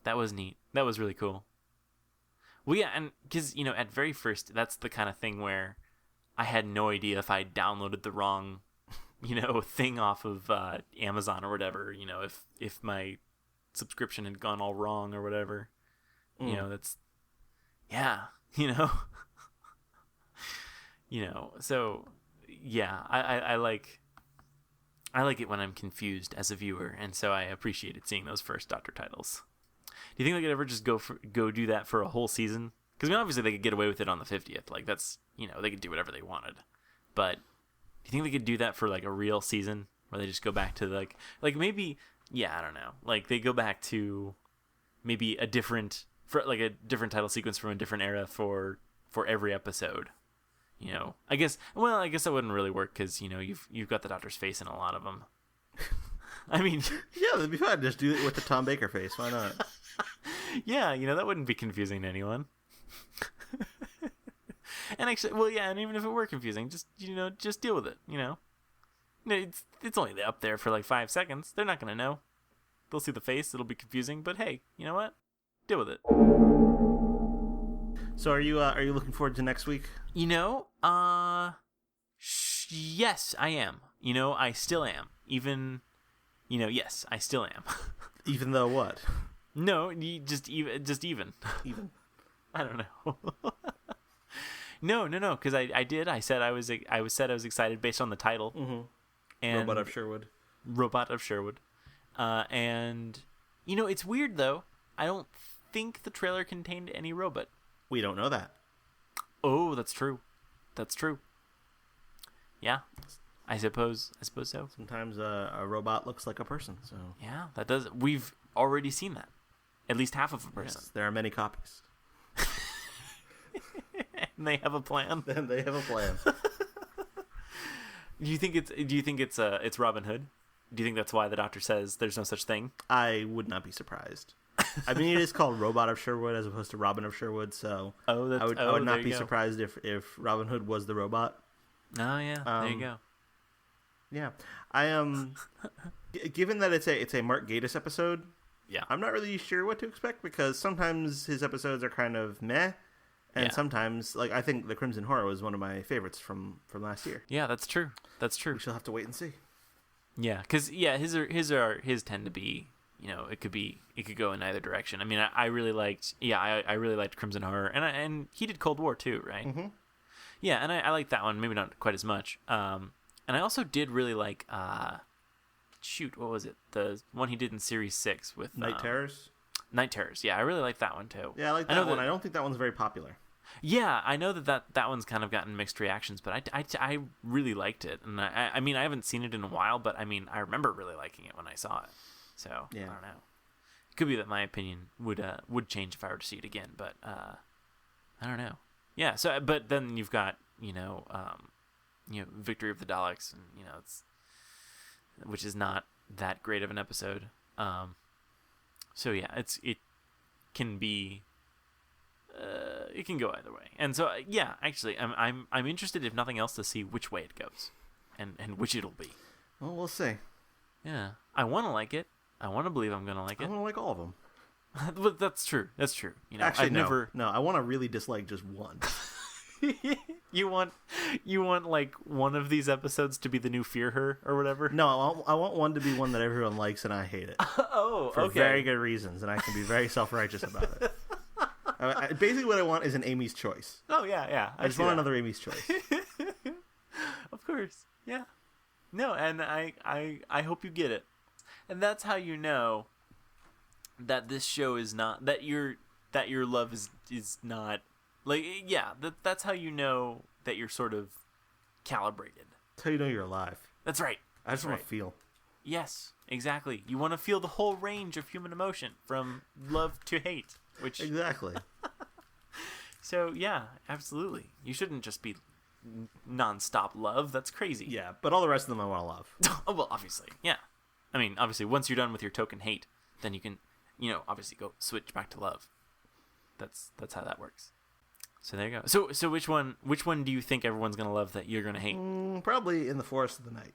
That was neat. That was really cool. Well, yeah, and because at very first, that's the kind of thing where I had no idea if I downloaded the wrong, thing off of Amazon or whatever. If my subscription had gone all wrong or whatever. That's so yeah, I like it when I'm confused as a viewer, and so I appreciated seeing those first Doctor titles. Do you think they could ever just go do that for a whole season? Because obviously they could get away with it on the 50th. Like, that's they could do whatever they wanted. But do you think they could do that for like a real season where they just go back to like maybe? Yeah, I don't know. Like, they go back to maybe a different title sequence from a different era for every episode. I guess that wouldn't really work, because you've got the Doctor's face in a lot of them. I mean, yeah, that'd be fine. Just do it with the Tom Baker face. Why not? Yeah, that wouldn't be confusing to anyone. And actually, well, yeah, and even if it were confusing, just deal with it. It's only up there for like 5 seconds. They're not gonna know. They'll see the face. It'll be confusing, but hey, you know what? Deal with it. So are you looking forward to next week? Yes, I am. I still am. Even, yes, I still am. Even though what? No, just even. Even. I don't know. No, because I said I was excited based on the title. Mm-hmm. And Robot of Sherwood. And it's weird though. I don't think the trailer contained any robot. We don't know that. Oh, that's true. Yeah, I suppose so. Sometimes a robot looks like a person. So yeah, that does. We've already seen that. At least half of a person. Yes, there are many copies. And they have a plan. Then they have a plan. Do you think it's Robin Hood? Do you think that's why the Doctor says there's no such thing? I would not be surprised. I mean, it is called Robot of Sherwood as opposed to Robin of Sherwood, so I would not be surprised if Robin Hood was the robot. Oh yeah, there you go. Yeah, I given that it's a Mark Gatiss episode, Yeah, I'm not really sure what to expect because sometimes his episodes are kind of meh, and sometimes like I think The Crimson Horror was one of my favorites from last year. Yeah, that's true. That's true. We shall have to wait and see. Yeah, because his tend to be, it could go in either direction. I mean, I really liked I really liked Crimson Horror, and he did Cold War too, right? Mm-hmm. Yeah, and I liked that one, maybe not quite as much. And I also did really like, what was it? The one he did in Series 6 with... Night Terrors? Night Terrors, yeah, I really liked that one too. Yeah, I like that one. I don't think that one's very popular. Yeah, I know that one's kind of gotten mixed reactions, but I really liked it. And I mean, I haven't seen it in a while, but I mean, I remember really liking it when I saw it. So, yeah. I don't know. It could be that my opinion would change if I were to see it again, but I don't know. Yeah, so, but then you've got, Victory of the Daleks, and which is not that great of an episode. So yeah, it can be, it can go either way. And so yeah, actually, I'm interested, if nothing else, to see which way it goes, and which it'll be. Well, we'll see. Yeah, I want to like it. I want to believe I'm gonna like it. I want to like all of them. But that's true. That's true. Actually, no. I want to really dislike just one. You want like one of these episodes to be the new Fear Her or whatever? No, I want one to be one that everyone likes and I hate it. Oh, for very good reasons, and I can be very self-righteous about it. Basically, what I want is an Amy's Choice. Oh yeah. I just want another Amy's Choice. Of course, yeah. No, and I hope you get it, and that's how you know that this show is not that your love is not. Like, yeah, that's how you know that you're sort of calibrated. That's how you know you're alive. That's right. I just want to feel. Yes, exactly. You want to feel the whole range of human emotion, from love to hate. Which Exactly. So, yeah, absolutely. You shouldn't just be non-stop love. That's crazy. Yeah, but all the rest of them I want to love. Oh, well, obviously, yeah. I mean, obviously, once you're done with your token hate, then you can, obviously go switch back to love. That's how that works. So there you go. So which one do you think everyone's gonna love that you're gonna hate? Probably In the Forest of the Night.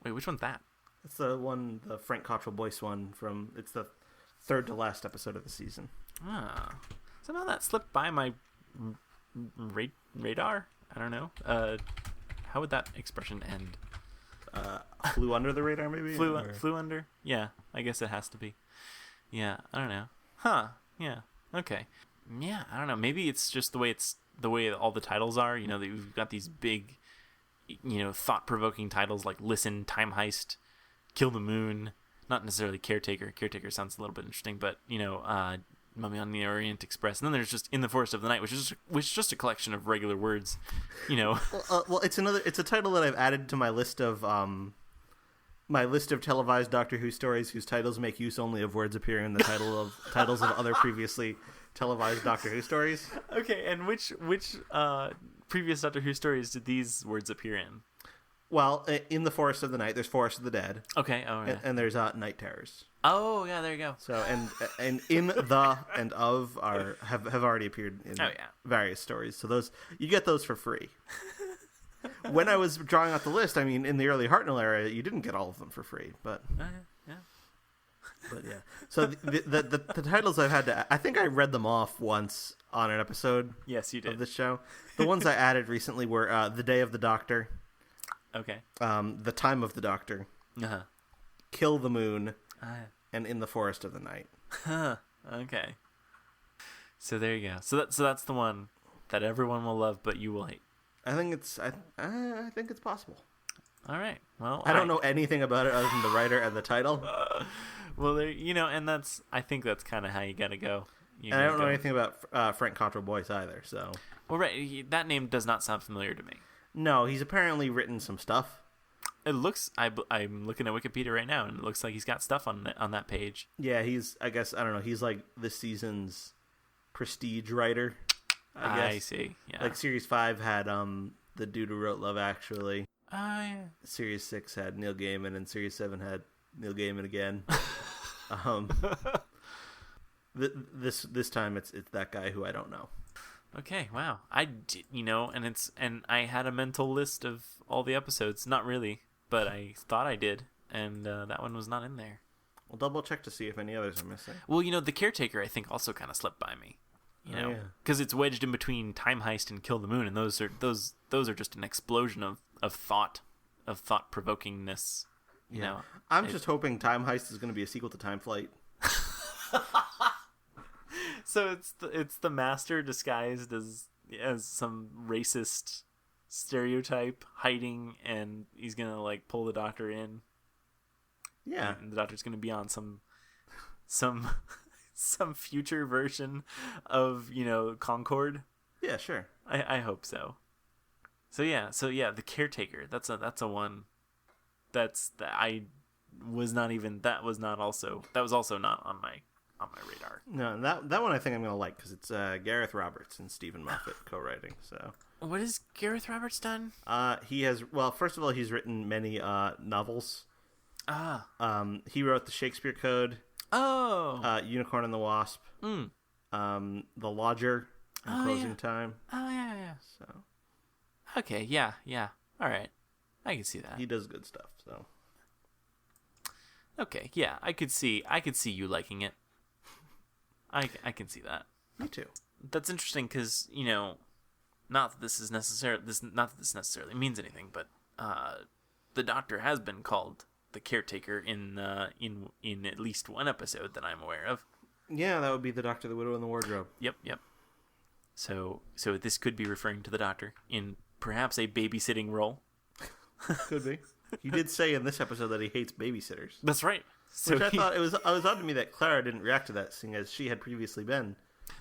Wait, which one's that? It's the Frank Cottrell Boyce one it's the third to last episode of the season. Ah, somehow that slipped by my radar. I don't know. How would that expression end? Flew under the radar, maybe. Flew under. Yeah, I guess it has to be. Yeah, I don't know. Huh? Yeah. Okay. Yeah, I don't know. Maybe it's just the way all the titles are. That we've got these big, thought-provoking titles like Listen, Time Heist, Kill the Moon. Not necessarily Caretaker. Caretaker sounds a little bit interesting, but Mummy on the Orient Express. And then there's just In the Forest of the Night, which is just a collection of regular words. Well, it's a title that I've added to my list of televised Doctor Who stories whose titles make use only of words appearing in the titles of other previously televised Doctor Who stories. Okay, and which previous Doctor Who stories did these words appear in? Well, In the Forest of the Night, there's Forest of the Dead. Okay, oh yeah. And there's Night Terrors. Oh yeah, there you go. So and In the and Of have already appeared in various stories. So those you get those for free. When I was drawing out the list, I mean, in the early Hartnell era, you didn't get all of them for free, but yeah. But yeah, so the titles I've had to, I think I read them off once on an episode. Yes, you did. Of this show. The ones I added recently were The Day of the Doctor. Okay. The Time of the Doctor. Uh-huh. Kill the Moon. And In the Forest of the Night. Huh. Okay. So there you go. So that's the one that everyone will love, but you will hate. I think it's possible. All right. Well, I don't know anything about it other than the writer and the title. Well, there, and I think that's kind of how you gotta go. And I don't know anything about Frank Cottrell Boyce either. So. Well, right. That name does not sound familiar to me. No, he's apparently written some stuff. It looks. I'm looking at Wikipedia right now, and it looks like he's got stuff on that page. Yeah, he's. I guess I don't know. He's like this season's prestige writer. I guess. I see. Yeah. Like Series 5 had the dude who wrote Love Actually. Yeah. Series 6 had Neil Gaiman, and Series 7 had Neil Gaiman again. This time it's that guy who I don't know. Okay, wow. I did, and I had a mental list of all the episodes. Not really, but I thought I did, and that one was not in there. We'll double check to see if any others are missing. Well, the Caretaker I think also kind of slipped by me. Because it's wedged in between Time Heist and Kill the Moon, and those are just an explosion of thought provokingness. I'm just hoping Time Heist is going to be a sequel to Time Flight. So it's the master disguised as some racist stereotype hiding, and he's gonna like pull the Doctor in. Yeah, and the Doctor's gonna be on some future version of Concord. Yeah, sure. I hope so. So yeah, the Caretaker. That's a one. That was also not on my radar. No, that one I think I'm gonna like because it's Gareth Roberts and Stephen Moffat co-writing. So what has Gareth Roberts done? He has first of all, he's written many novels. He wrote the Shakespeare Code. Oh, Unicorn and the Wasp. The Lodger. And Closing Time. Oh yeah. So okay, yeah. All right, I can see that. He does good stuff. So okay, yeah, I could see you liking it. I can see that. Me too. That's interesting because not that this necessarily means anything, but the Doctor has been called the Caretaker in at least one episode that I'm aware of. Yeah, that would be the Doctor, the Widow, and the Wardrobe. Yep. So this could be referring to the Doctor in perhaps a babysitting role. Could be. He did say in this episode that he hates babysitters. That's right. So Which I thought it was odd to me that Clara didn't react to that, seeing as she had previously been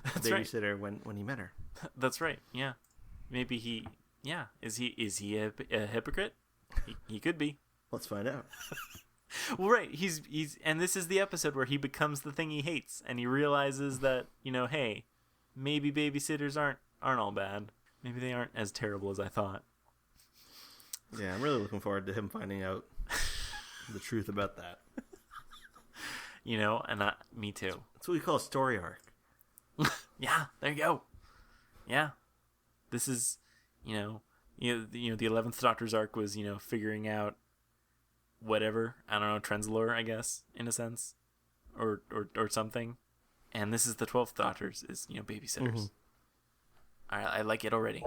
a babysitter when he met her. That's right. Yeah, maybe he. Yeah, is he a hypocrite? He could be. Let's find out. Well, right. He's and this is the episode where he becomes the thing he hates, and he realizes that hey, maybe babysitters aren't all bad. Maybe they aren't as terrible as I thought. Yeah, I'm really looking forward to him finding out the truth about that. And me too. That's what we call a story arc. Yeah, there you go. Yeah, this is, the 11th Doctor's arc was, figuring out whatever, I don't know, Trenzalore, I guess, in a sense, or something. And this is the 12th Doctor's is, babysitters. Mm-hmm. I like it already.